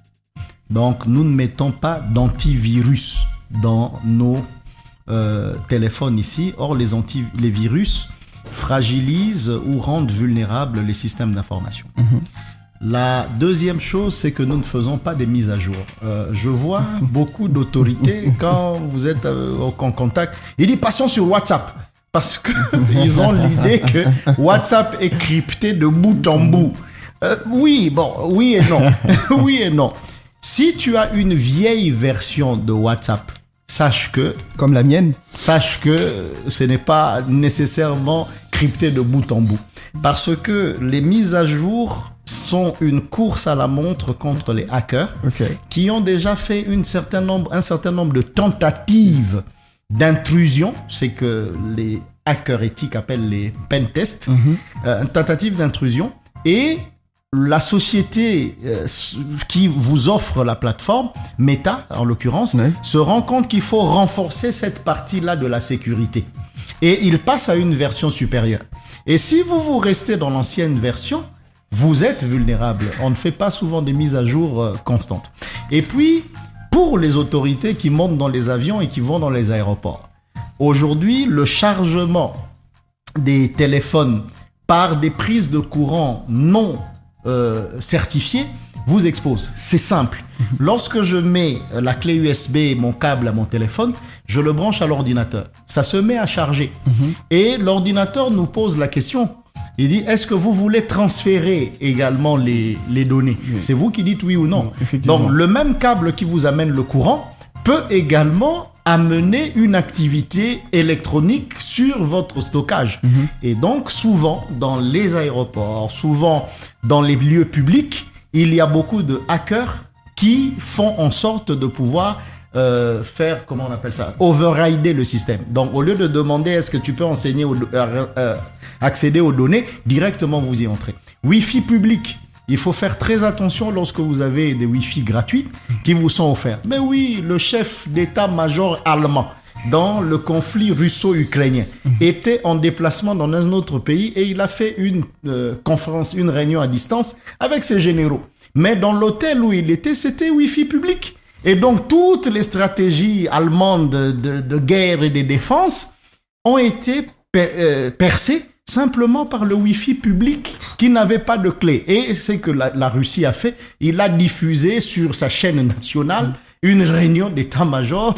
Donc, nous ne mettons pas d'antivirus dans nos téléphones ici. Or, les virus, fragilisent ou rendent vulnérables les systèmes d'information. La deuxième chose, c'est que nous ne faisons pas des mises à jour. Je vois beaucoup d'autorités, quand vous êtes en contact, ils disent passons sur WhatsApp. Parce qu'ils ont l'idée que WhatsApp est crypté de bout en bout. Oui et non. Oui et non. Si tu as une vieille version de WhatsApp, sache que... Comme la mienne. Sache que ce n'est pas nécessairement crypté de bout en bout. Parce que les mises à jour sont une course à la montre contre les hackers qui ont déjà fait un certain nombre de tentatives d'intrusion. C'est que les hackers éthiques appellent les pen tests. Une tentative d'intrusion. Et la société qui vous offre la plateforme, Meta en l'occurrence, se rend compte qu'il faut renforcer cette partie-là de la sécurité. Et il passe à une version supérieure. Et si vous restez dans l'ancienne version, vous êtes vulnérable. On ne fait pas souvent des mises à jour constantes. Et puis, pour les autorités qui montent dans les avions et qui vont dans les aéroports, aujourd'hui, le chargement des téléphones par des prises de courant non certifiées vous expose. C'est simple. Lorsque je mets la clé USB, mon câble à mon téléphone, je le branche à l'ordinateur. Ça se met à charger. Et l'ordinateur nous pose la question. Il dit, est-ce que vous voulez transférer également les données? C'est vous qui dites oui ou non. Donc, le même câble qui vous amène le courant peut également amener une activité électronique sur votre stockage. Et donc, souvent, dans les aéroports, souvent dans les lieux publics, il y a beaucoup de hackers qui font en sorte de pouvoir faire, comment on appelle ça, overrider le système. Donc, au lieu de demander est-ce que tu peux accéder aux données, directement vous y entrez. Wi-Fi public. Il faut faire très attention lorsque vous avez des Wi-Fi gratuits qui vous sont offerts. Mais oui, le chef d'état-major allemand dans le conflit russo-ukrainien était en déplacement dans un autre pays et il a fait une conférence, une réunion à distance avec ses généraux. Mais dans l'hôtel où il était, c'était Wi-Fi public. Et donc, toutes les stratégies allemandes de guerre et de défense ont été percées simplement par le Wi-Fi public qui n'avait pas de clé. Et c'est que la Russie a fait, il a diffusé sur sa chaîne nationale une réunion d'état-major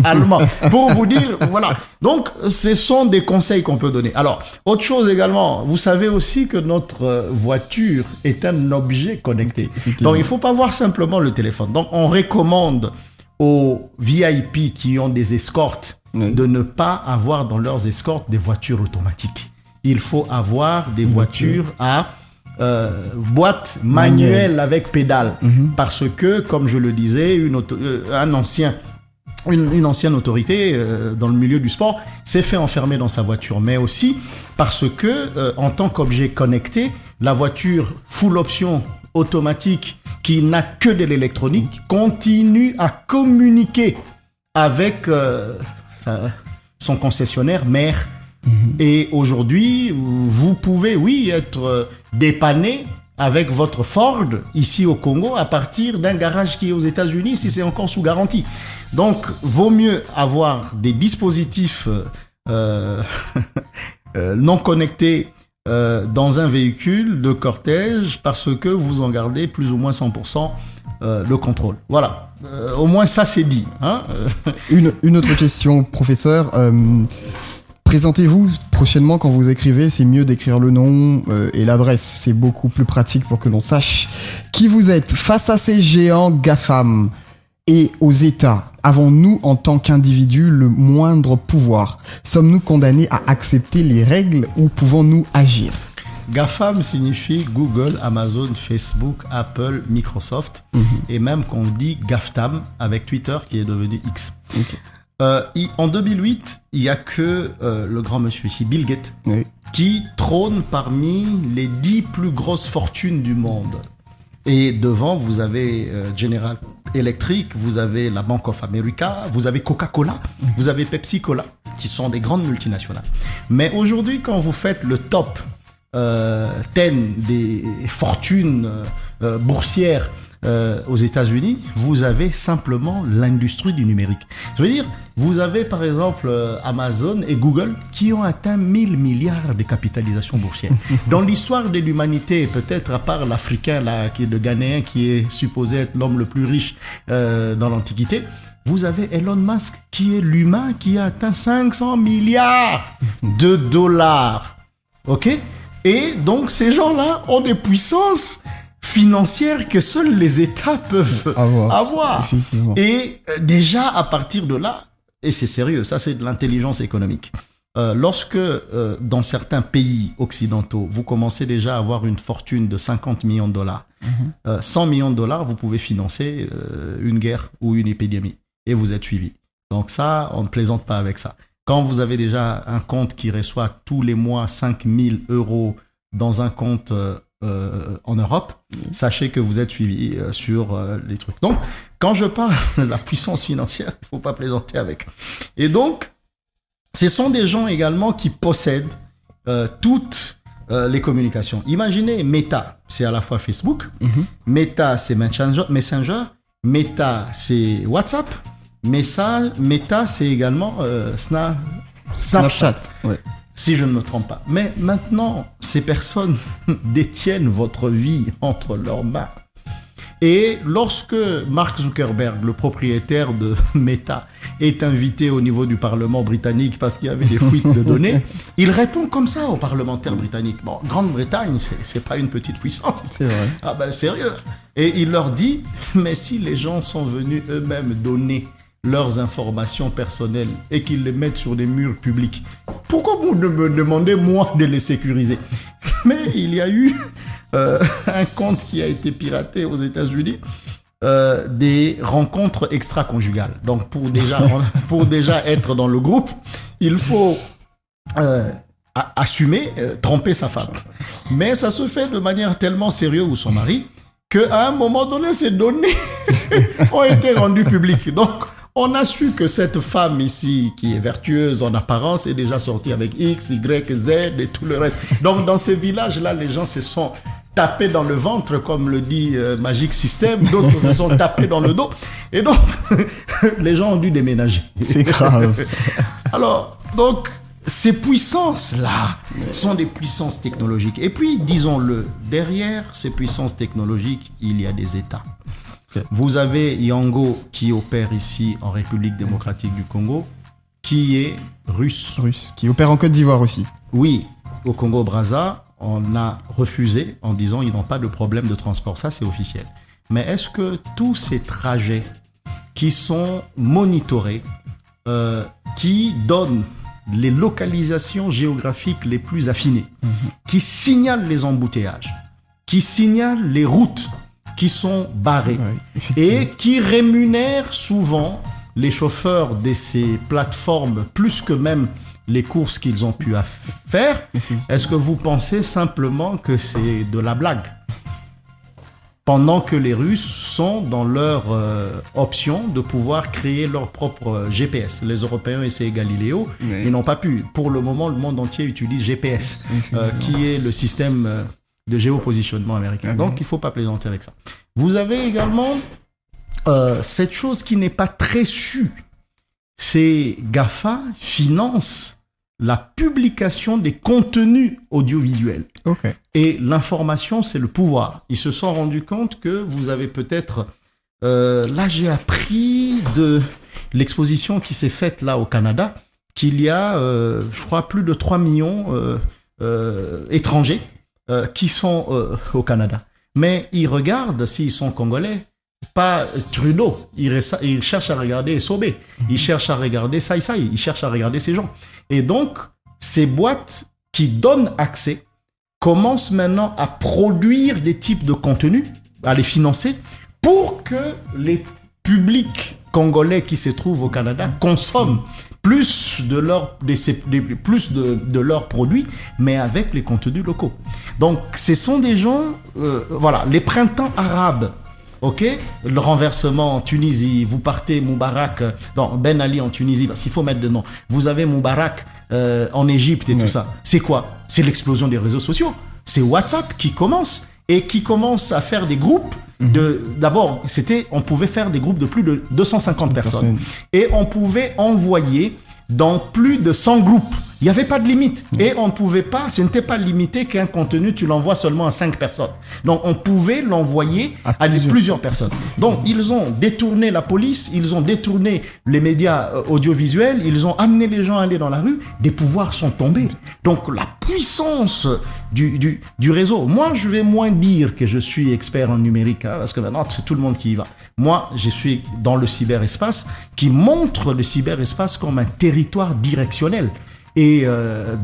allemand. Pour vous dire, voilà. Donc, ce sont des conseils qu'on peut donner. Alors, autre chose également, vous savez aussi que notre voiture est un objet connecté. Donc, il ne faut pas voir simplement le téléphone. Donc, on recommande aux VIP qui ont des escortes de ne pas avoir dans leurs escortes des voitures automatiques. Il faut avoir des voitures à boîte manuelle avec pédale. Parce que, comme je le disais, une ancienne autorité dans le milieu du sport s'est fait enfermer dans sa voiture. Mais aussi parce que, en tant qu'objet connecté, la voiture full option automatique qui n'a que de l'électronique continue à communiquer avec son concessionnaire mère. Et aujourd'hui, vous pouvez, oui, être dépanné avec votre Ford ici au Congo à partir d'un garage qui est aux États-Unis si c'est encore sous garantie. Donc, vaut mieux avoir des dispositifs non connectés dans un véhicule de cortège parce que vous en gardez plus ou moins 100% le contrôle. Voilà. Au moins ça c'est dit. Hein. Une autre question, professeur. Présentez-vous prochainement quand vous écrivez, c'est mieux d'écrire le nom et l'adresse. C'est beaucoup plus pratique pour que l'on sache qui vous êtes. Face à ces géants GAFAM et aux États, avons-nous en tant qu'individus le moindre pouvoir? Sommes-nous condamnés à accepter les règles ou pouvons-nous agir? GAFAM signifie Google, Amazon, Facebook, Apple, Microsoft et même qu'on dit GAFTAM avec Twitter qui est devenu X. En 2008, il n'y a que le grand monsieur ici, Bill Gates, qui trône parmi les 10 plus grosses fortunes du monde. Et devant, vous avez General Electric, vous avez la Bank of America, vous avez Coca-Cola, vous avez Pepsi-Cola, qui sont des grandes multinationales. Mais aujourd'hui, quand vous faites le top 10 des fortunes boursières aux États-Unis, vous avez simplement l'industrie du numérique. Je veux dire, vous avez par exemple Amazon et Google qui ont atteint 1000 milliards de capitalisation boursière. Dans l'histoire de l'humanité, peut-être à part l'Africain, là, qui est le Ghanéen, qui est supposé être l'homme le plus riche dans l'Antiquité, vous avez Elon Musk qui est l'humain qui a atteint 500 milliards de dollars. OK ? Et donc, ces gens-là ont des puissances financières que seuls les États peuvent avoir. Et déjà, à partir de là, et c'est sérieux, ça c'est de l'intelligence économique. Lorsque, dans certains pays occidentaux, vous commencez déjà à avoir une fortune de 50 millions de dollars, 100 millions de dollars, vous pouvez financer une guerre ou une épidémie. Et vous êtes suivi. Donc ça, on ne plaisante pas avec ça. Quand vous avez déjà un compte qui reçoit tous les mois 5 000 € dans un compte en Europe, sachez que vous êtes suivi sur les trucs. Donc, quand je parle de la puissance financière, il ne faut pas plaisanter avec. Et donc, ce sont des gens également qui possèdent toutes les communications. Imaginez, Meta, c'est à la fois Facebook, Meta, c'est Messenger, Meta, c'est WhatsApp, Meta, c'est également Snapchat. Ouais. Si je ne me trompe pas. Mais maintenant, ces personnes détiennent votre vie entre leurs mains. Et lorsque Mark Zuckerberg, le propriétaire de Meta, est invité au niveau du Parlement britannique parce qu'il y avait des fuites de données, il répond comme ça aux parlementaires britanniques. Bon, Grande-Bretagne, c'est pas une petite puissance. C'est vrai. Ah ben, sérieux. Et il leur dit, mais si les gens sont venus eux-mêmes donner leurs informations personnelles et qu'ils les mettent sur des murs publics, pourquoi vous me demandez, moi, de les sécuriser? Mais il y a eu un compte qui a été piraté aux États-Unis, des rencontres extra-conjugales. Donc, pour déjà être dans le groupe, il faut assumer, tromper sa femme. Mais ça se fait de manière tellement sérieuse, ou son mari, qu'à un moment donné, ces données ont été rendues publiques. Donc, on a su que cette femme ici, qui est vertueuse en apparence, est déjà sortie avec X, Y, Z et tout le reste. Donc, dans ces villages-là, les gens se sont tapés dans le ventre, comme le dit Magic System. D'autres se sont tapés dans le dos. Et donc, les gens ont dû déménager. C'est grave. Alors, donc, ces puissances-là sont des puissances technologiques. Et puis, disons-le, derrière ces puissances technologiques, il y a des États. Vous avez Yango qui opère ici en République démocratique du Congo, qui est russe. Qui opère en Côte d'Ivoire aussi. Oui, au Congo-Brazza, on a refusé en disant ils n'ont pas de problème de transport, ça c'est officiel. Mais est-ce que tous ces trajets qui sont monitorés, qui donnent les localisations géographiques les plus affinées, qui signalent les embouteillages, qui signalent les routes qui sont barrés et qui rémunèrent souvent les chauffeurs de ces plateformes plus que même les courses qu'ils ont pu faire, est-ce que vous pensez simplement que c'est de la blague? Pendant que les Russes sont dans leur option de pouvoir créer leur propre GPS. Les Européens essaient Galileo, ils n'ont pas pu. Pour le moment, le monde entier utilise GPS, qui est le système de géopositionnement américain. Donc, il ne faut pas plaisanter avec ça. Vous avez également cette chose qui n'est pas très sue. Ces GAFA financent la publication des contenus audiovisuels. Et l'information, c'est le pouvoir. Ils se sont rendus compte que vous avez peut-être... là, j'ai appris de l'exposition qui s'est faite là au Canada, qu'il y a, je crois, plus de 3 millions étrangers qui sont au Canada. Mais ils regardent s'ils sont congolais, pas Trudeau. Ils cherchent à regarder Sobé, ils cherchent à regarder Saï, ils cherchent à regarder ces gens. Et donc, ces boîtes qui donnent accès commencent maintenant à produire des types de contenus, à les financer, pour que les publics congolais qui se trouvent au Canada consomment plus de leurs produits, mais avec les contenus locaux. Donc, ce sont des gens, voilà, les printemps arabes, ok, le renversement en Tunisie, vous partez Moubarak, Ben Ali en Tunisie, parce qu'il faut mettre de nom. Vous avez Moubarak en Égypte et tout ça. C'est quoi? C'est l'explosion des réseaux sociaux. C'est WhatsApp qui commence. et qui commencent à faire des groupes. D'abord, on pouvait faire des groupes de plus de 250 personnes. Et on pouvait envoyer dans plus de 100 groupes. Il n'y avait pas de limite. Et on ne pouvait pas, ce n'était pas limité qu'un contenu, tu l'envoies seulement à 5 personnes. Donc, on pouvait l'envoyer à plusieurs personnes. Donc, ils ont détourné la police, ils ont détourné les médias audiovisuels, ils ont amené les gens à aller dans la rue. Des pouvoirs sont tombés. Donc, la puissance du réseau. Moi, je vais moins dire que je suis expert en numérique, hein, parce que maintenant, c'est tout le monde qui y va. Moi, je suis dans le cyberespace qui montre le cyberespace comme un territoire directionnel. Et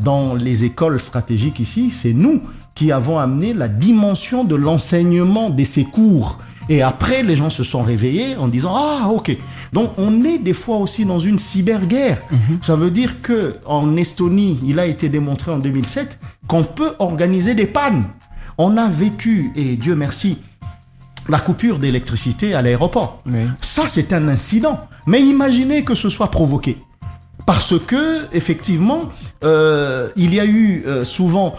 dans les écoles stratégiques ici, c'est nous qui avons amené la dimension de l'enseignement de ces cours. Et après, les gens se sont réveillés en disant « Ah, ok ». Donc, on est des fois aussi dans une cyberguerre. Ça veut dire qu'en Estonie, il a été démontré en 2007 qu'on peut organiser des pannes. On a vécu, et Dieu merci, la coupure d'électricité à l'aéroport. Oui. Ça, c'est un incident. Mais imaginez que ce soit provoqué. Parce que, effectivement, il y a eu souvent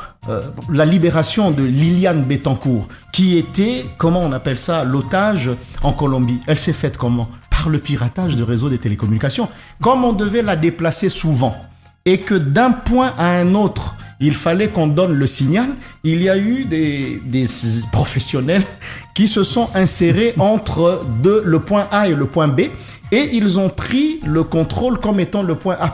la libération de Liliane Bettencourt, qui était, comment on appelle ça, l'otage en Colombie. Elle s'est faite comment? Par le piratage de réseaux des télécommunications. Comme on devait la déplacer souvent, et que d'un point à un autre, il fallait qu'on donne le signal, il y a eu des professionnels qui se sont insérés entre le point A et le point B, et ils ont pris le contrôle comme étant le point A',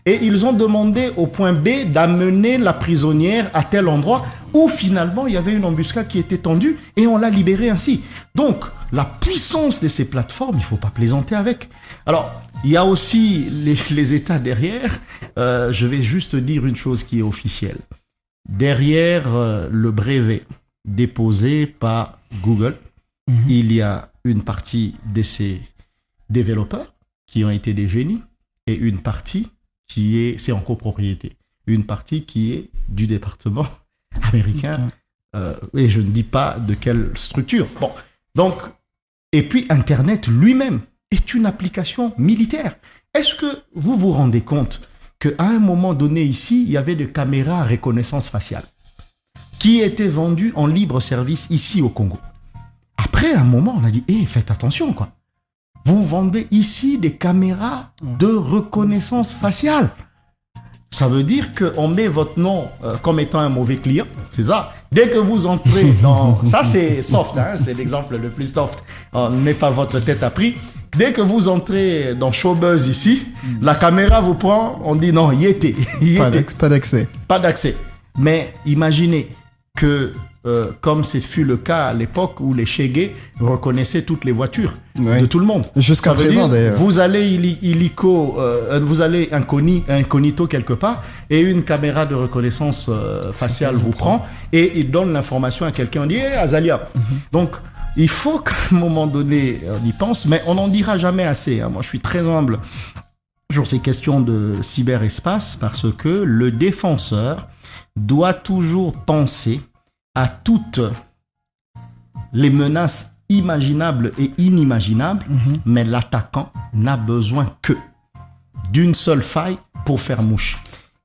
et ils ont demandé au point B d'amener la prisonnière à tel endroit où finalement il y avait une embuscade qui était tendue, et on l'a libérée ainsi. Donc, la puissance de ces plateformes, il ne faut pas plaisanter avec. Alors, il y a aussi les États derrière. Je vais juste dire une chose qui est officielle. Derrière le brevet déposé par Google, il y a une partie de ces développeurs qui ont été des génies et une partie c'est en copropriété. Une partie qui est du département américain et je ne dis pas de quelle structure. Bon, donc, et puis Internet lui-même est une application militaire. Est-ce que vous vous rendez compte qu'à un moment donné ici, il y avait des caméras à reconnaissance faciale qui étaient vendues en libre service ici au Congo? Après un moment, on a dit, faites attention, quoi. Vous vendez ici des caméras de reconnaissance faciale. Ça veut dire qu'on met votre nom comme étant un mauvais client, c'est ça. Dès que vous entrez dans... Ça, c'est soft, hein, c'est l'exemple le plus soft. On ne met pas votre tête à prix. Dès que vous entrez dans Showbuzz ici, la caméra vous prend, on dit non, y était. Pas d'accès. Pas d'accès. Mais imaginez que, comme ce fut le cas à l'époque où les Chegués reconnaissaient toutes les voitures de tout le monde. Jusqu'à présent, d'ailleurs. Vous allez vous allez incognito quelque part et une caméra de reconnaissance faciale vous prend et il donne l'information à quelqu'un. On dit Azalia. Donc, il faut qu'à un moment donné, on y pense, mais on n'en dira jamais assez. Hein. Moi, je suis très humble sur ces questions de cyberespace parce que le défenseur doit toujours penser à toutes les menaces imaginables et inimaginables, mais l'attaquant n'a besoin que d'une seule faille pour faire mouche.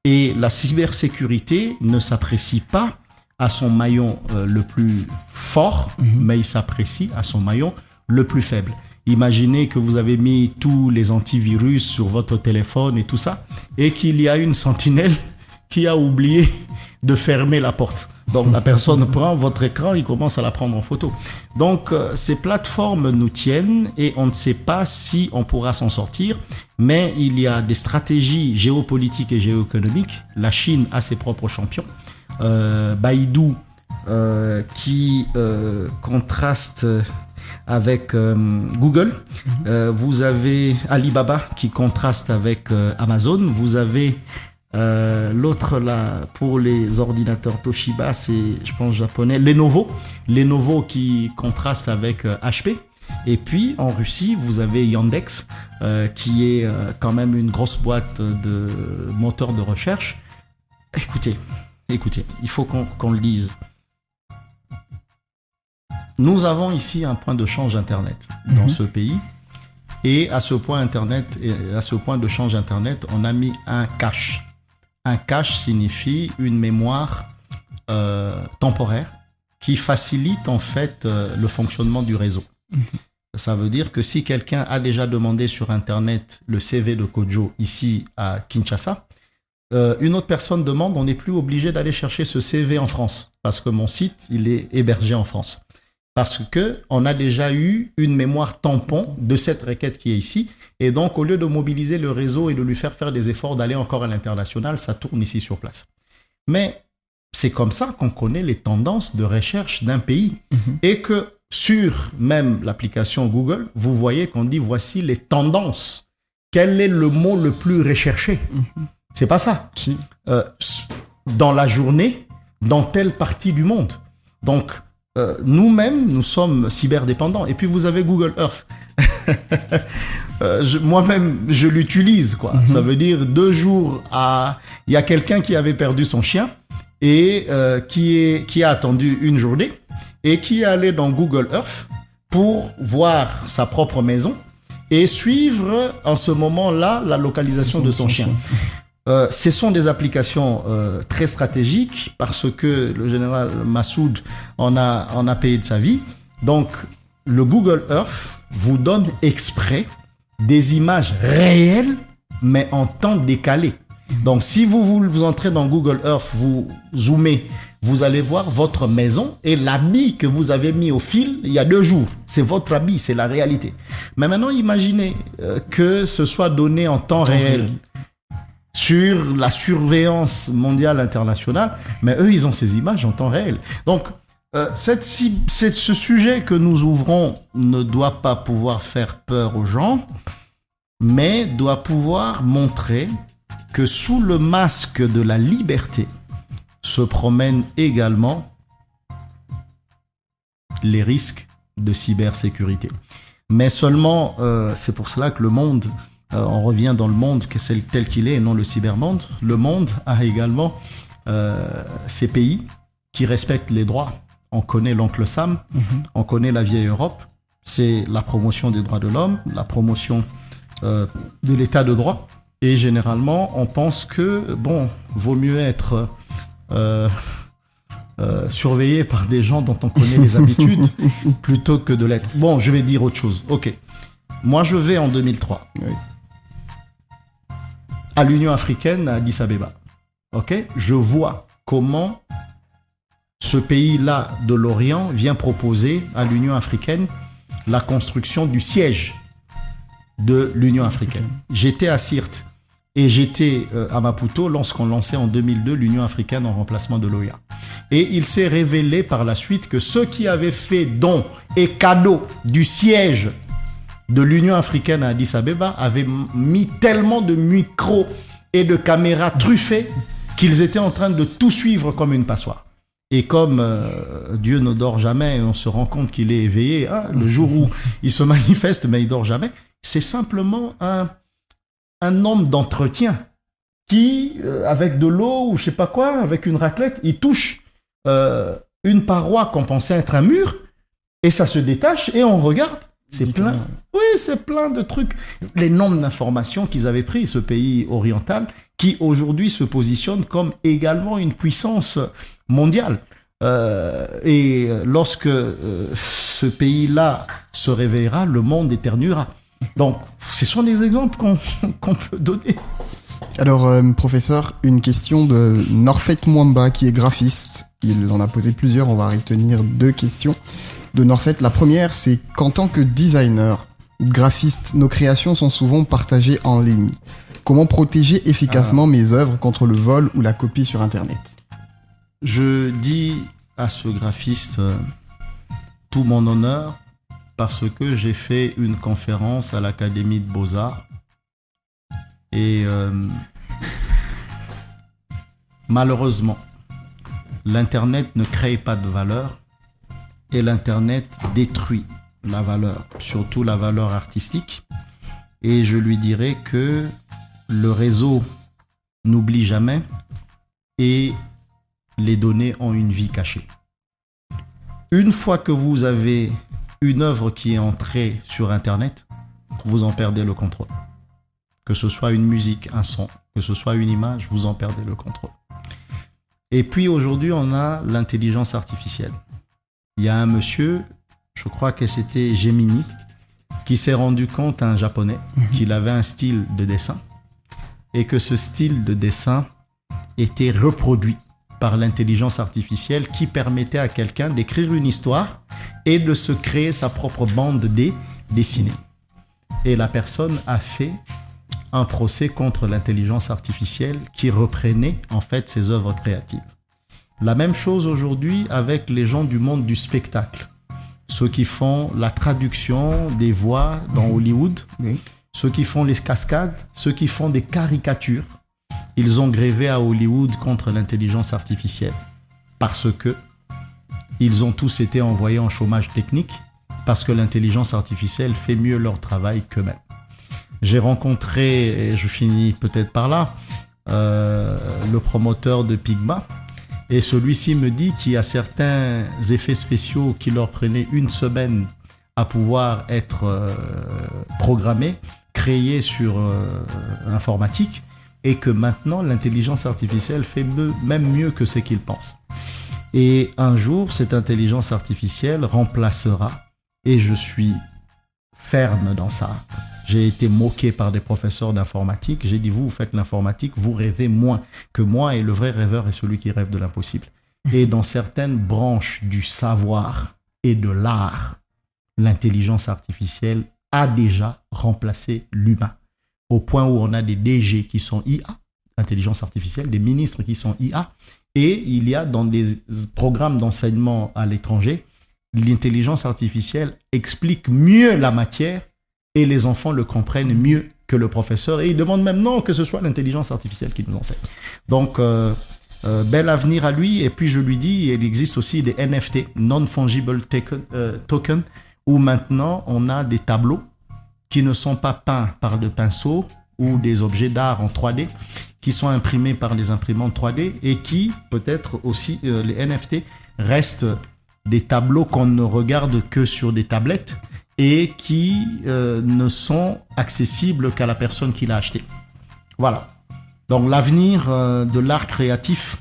Et la cybersécurité ne s'apprécie pas à son maillon le plus fort, mais il s'apprécie à son maillon le plus faible. Imaginez que vous avez mis tous les antivirus sur votre téléphone et tout ça, et qu'il y a une sentinelle qui a oublié de fermer la porte. Donc la personne prend votre écran, il commence à la prendre en photo. Donc ces plateformes nous tiennent et on ne sait pas si on pourra s'en sortir, mais il y a des stratégies géopolitiques et géoéconomiques. La Chine a ses propres champions. Baidu qui contraste avec Google. Vous avez Alibaba qui contraste avec Amazon. Vous avez l'autre là pour les ordinateurs Toshiba, c'est je pense japonais, Lenovo qui contraste avec HP. Et puis en Russie vous avez Yandex qui est quand même une grosse boîte de moteurs de recherche. Écoutez, il faut qu'on le dise. Nous avons ici un point de change Internet dans ce pays. Et à ce point de change Internet, on a mis un cache. Un cache signifie une mémoire temporaire qui facilite en fait le fonctionnement du réseau. Ça veut dire que si quelqu'un a déjà demandé sur Internet le CV de Kodjo ici à Kinshasa, une autre personne demande, on n'est plus obligé d'aller chercher ce CV en France parce que mon site, il est hébergé en France. Parce qu'on a déjà eu une mémoire tampon de cette requête qui est ici. Et donc, au lieu de mobiliser le réseau et de lui faire des efforts d'aller encore à l'international, ça tourne ici sur place. Mais c'est comme ça qu'on connaît les tendances de recherche d'un pays. Et que sur même l'application Google, vous voyez qu'on dit voici les tendances. Quel est le mot le plus recherché? C'est pas ça. Si. Dans la journée, dans telle partie du monde. Donc, nous-mêmes, nous sommes cyberdépendants. Et puis, vous avez Google Earth. Moi-même, je l'utilise, quoi. Ça veut dire 2 jours à... Il y a quelqu'un qui avait perdu son chien et qui a attendu une journée et qui est allé dans Google Earth pour voir sa propre maison et suivre en ce moment-là la localisation de son chien. Ce sont des applications très stratégiques parce que le général Massoud en a payé de sa vie. Donc, le Google Earth vous donne exprès des images réelles, mais en temps décalé. Donc, si vous entrez dans Google Earth, vous zoomez, vous allez voir votre maison et l'habit que vous avez mis au fil il y a 2 jours. C'est votre habit, c'est la réalité. Mais maintenant, imaginez que ce soit donné en temps réel. Sur la surveillance mondiale internationale, mais eux, ils ont ces images en temps réel. Donc, ce sujet que nous ouvrons ne doit pas pouvoir faire peur aux gens, mais doit pouvoir montrer que sous le masque de la liberté se promènent également les risques de cybersécurité. Mais seulement, c'est pour cela que le monde... on revient dans le monde que c'est tel qu'il est et non le cybermonde. Le monde a également ces pays qui respectent les droits. On connaît l'oncle Sam, on connaît la vieille Europe. C'est la promotion des droits de l'homme, la promotion de l'état de droit. Et généralement, on pense que, bon, vaut mieux être surveillé par des gens dont on connaît les habitudes plutôt que de l'être. Bon, je vais dire autre chose. Ok. Moi, je vais en 2003. Oui. À l'Union africaine, à Addis Abeba. Ok, je vois comment ce pays-là de l'Orient vient proposer à l'Union africaine la construction du siège de l'Union africaine. J'étais à Sirte et j'étais à Maputo lorsqu'on lançait en 2002 l'Union africaine en remplacement de l'OEA. Et il s'est révélé par la suite que ceux qui avaient fait don et cadeau du siège de l'Union africaine à Addis Abeba avaient mis tellement de micros et de caméras truffées qu'ils étaient en train de tout suivre comme une passoire. Et comme Dieu ne dort jamais, on se rend compte qu'il est éveillé, hein, le jour où il se manifeste, mais il dort jamais, c'est simplement un homme d'entretien qui, avec de l'eau ou je sais pas quoi, avec une raclette, il touche une paroi qu'on pensait être un mur et ça se détache et on regarde. C'est plein. Oui, c'est plein de trucs. Les nombres d'informations qu'ils avaient pris, ce pays oriental, qui aujourd'hui se positionne comme également une puissance mondiale. Et lorsque ce pays-là se réveillera, le monde éternuera. Donc, ce sont des exemples qu'on peut donner. Alors, professeur, une question de Norfet Mwamba, qui est graphiste. Il en a posé plusieurs, on va retenir 2 questions de Norfet. La première, c'est qu'en tant que designer, graphiste, nos créations sont souvent partagées en ligne. Comment protéger efficacement mes œuvres contre le vol ou la copie sur Internet? Je dis à ce graphiste tout mon honneur parce que j'ai fait une conférence à l'Académie de Beaux-Arts et malheureusement, l'Internet ne crée pas de valeur et l'Internet détruit la valeur, surtout la valeur artistique. Et je lui dirais que le réseau n'oublie jamais et les données ont une vie cachée. Une fois que vous avez une œuvre qui est entrée sur Internet, vous en perdez le contrôle. Que ce soit une musique, un son, que ce soit une image, vous en perdez le contrôle. Et puis aujourd'hui, on a l'intelligence artificielle. il y a un monsieur, je crois que c'était Gemini, qui s'est rendu compte, un japonais, qu'il avait un style de dessin et que ce style de dessin était reproduit par l'intelligence artificielle qui permettait à quelqu'un d'écrire une histoire et de se créer sa propre bande dessinée. Et la personne a fait un procès contre l'intelligence artificielle qui reprenait en fait ses œuvres créatives. La même chose aujourd'hui avec les gens du monde du spectacle. Ceux qui font la traduction des voix dans Hollywood, ceux qui font les cascades, ceux qui font des caricatures. Ils ont grévé à Hollywood contre l'intelligence artificielle parce que ils ont tous été envoyés en chômage technique parce que l'intelligence artificielle fait mieux leur travail qu'eux-mêmes. J'ai rencontré, et je finis peut-être par là, le promoteur de Pigma, et celui-ci me dit qu'il y a certains effets spéciaux qui leur prenaient une semaine à pouvoir être programmés, créés sur informatique, et que maintenant l'intelligence artificielle fait même mieux que ce qu'ils pensent. Et un jour, cette intelligence artificielle remplacera, et je suis ferme dans ça. J'ai été moqué par des professeurs d'informatique. J'ai dit, vous faites l'informatique, vous rêvez moins que moi, et le vrai rêveur est celui qui rêve de l'impossible. Et dans certaines branches du savoir et de l'art, l'intelligence artificielle a déjà remplacé l'humain. Au point où on a des DG qui sont IA, intelligence artificielle, des ministres qui sont IA, et il y a dans des programmes d'enseignement à l'étranger, l'intelligence artificielle explique mieux la matière et les enfants le comprennent mieux que le professeur, et ils demandent même non que ce soit l'intelligence artificielle qui nous enseigne. Donc, bel avenir à lui. Et puis je lui dis, il existe aussi des NFT, Non-Fungible Token, où maintenant on a des tableaux qui ne sont pas peints par le pinceau ou des objets d'art en 3D, qui sont imprimés par des imprimantes 3D, et qui, peut-être aussi, les NFT restent des tableaux qu'on ne regarde que sur des tablettes et qui ne sont accessibles qu'à la personne qui l'a acheté. Voilà. Donc l'avenir de l'art créatif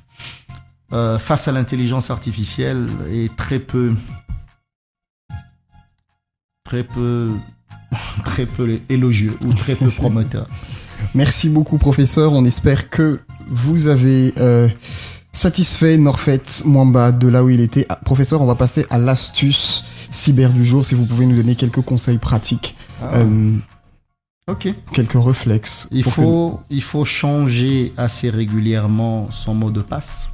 face à l'intelligence artificielle est très peu élogieux ou très peu prometteur. Merci beaucoup, professeur. On espère que vous avez satisfait Norfait Mwamba de là où il était. Ah, professeur, on va passer à l'astuce cyber du jour. Si vous pouvez nous donner quelques conseils pratiques. Ok. Quelques réflexes. Il faut changer assez régulièrement son mot de passe.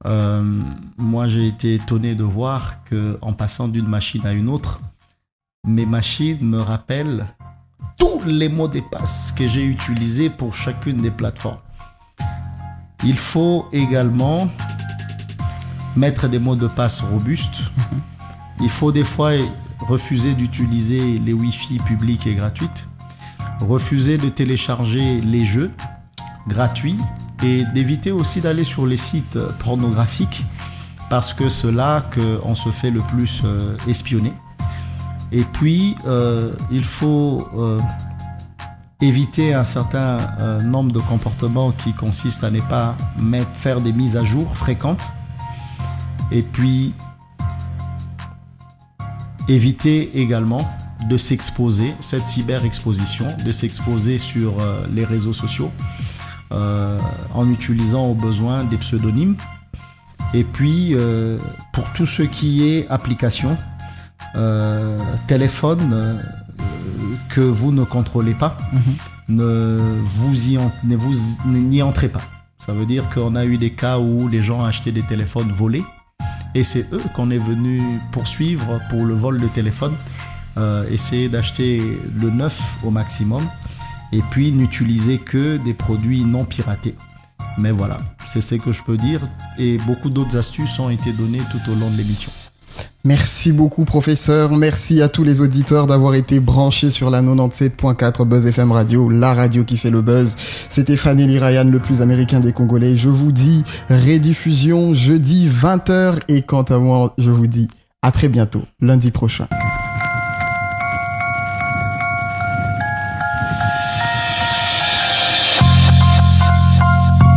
Moi, j'ai été étonné de voir qu'en passant d'une machine à une autre, mes machines me rappellent tous les mots de passe que j'ai utilisés pour chacune des plateformes. Il faut également mettre des mots de passe robustes. Il faut des fois refuser d'utiliser les Wi-Fi publics et gratuites, refuser de télécharger les jeux gratuits et d'éviter aussi d'aller sur les sites pornographiques parce que c'est là qu'on se fait le plus espionner. Et puis, il faut éviter un certain nombre de comportements qui consistent à ne pas faire des mises à jour fréquentes. Et puis, éviter également de s'exposer, cette cyber-exposition, de s'exposer sur les réseaux sociaux en utilisant au besoin des pseudonymes. Et puis, pour tout ce qui est application, téléphone que vous ne contrôlez pas, n'y entrez pas. Ça veut dire qu'on a eu des cas où les gens achetaient des téléphones volés et c'est eux qu'on est venu poursuivre pour le vol de téléphone. Essayez d'acheter le neuf au maximum et puis n'utilisez que des produits non piratés. Mais voilà, c'est ce que je peux dire et beaucoup d'autres astuces ont été données tout au long de l'émission. Merci beaucoup, professeur. Merci à tous les auditeurs d'avoir été branchés sur la 97.4 Buzz FM Radio, la radio qui fait le buzz. C'était Fanny Ryan, le plus américain des Congolais. Je vous dis rediffusion jeudi 20h et quant à moi, je vous dis à très bientôt, lundi prochain.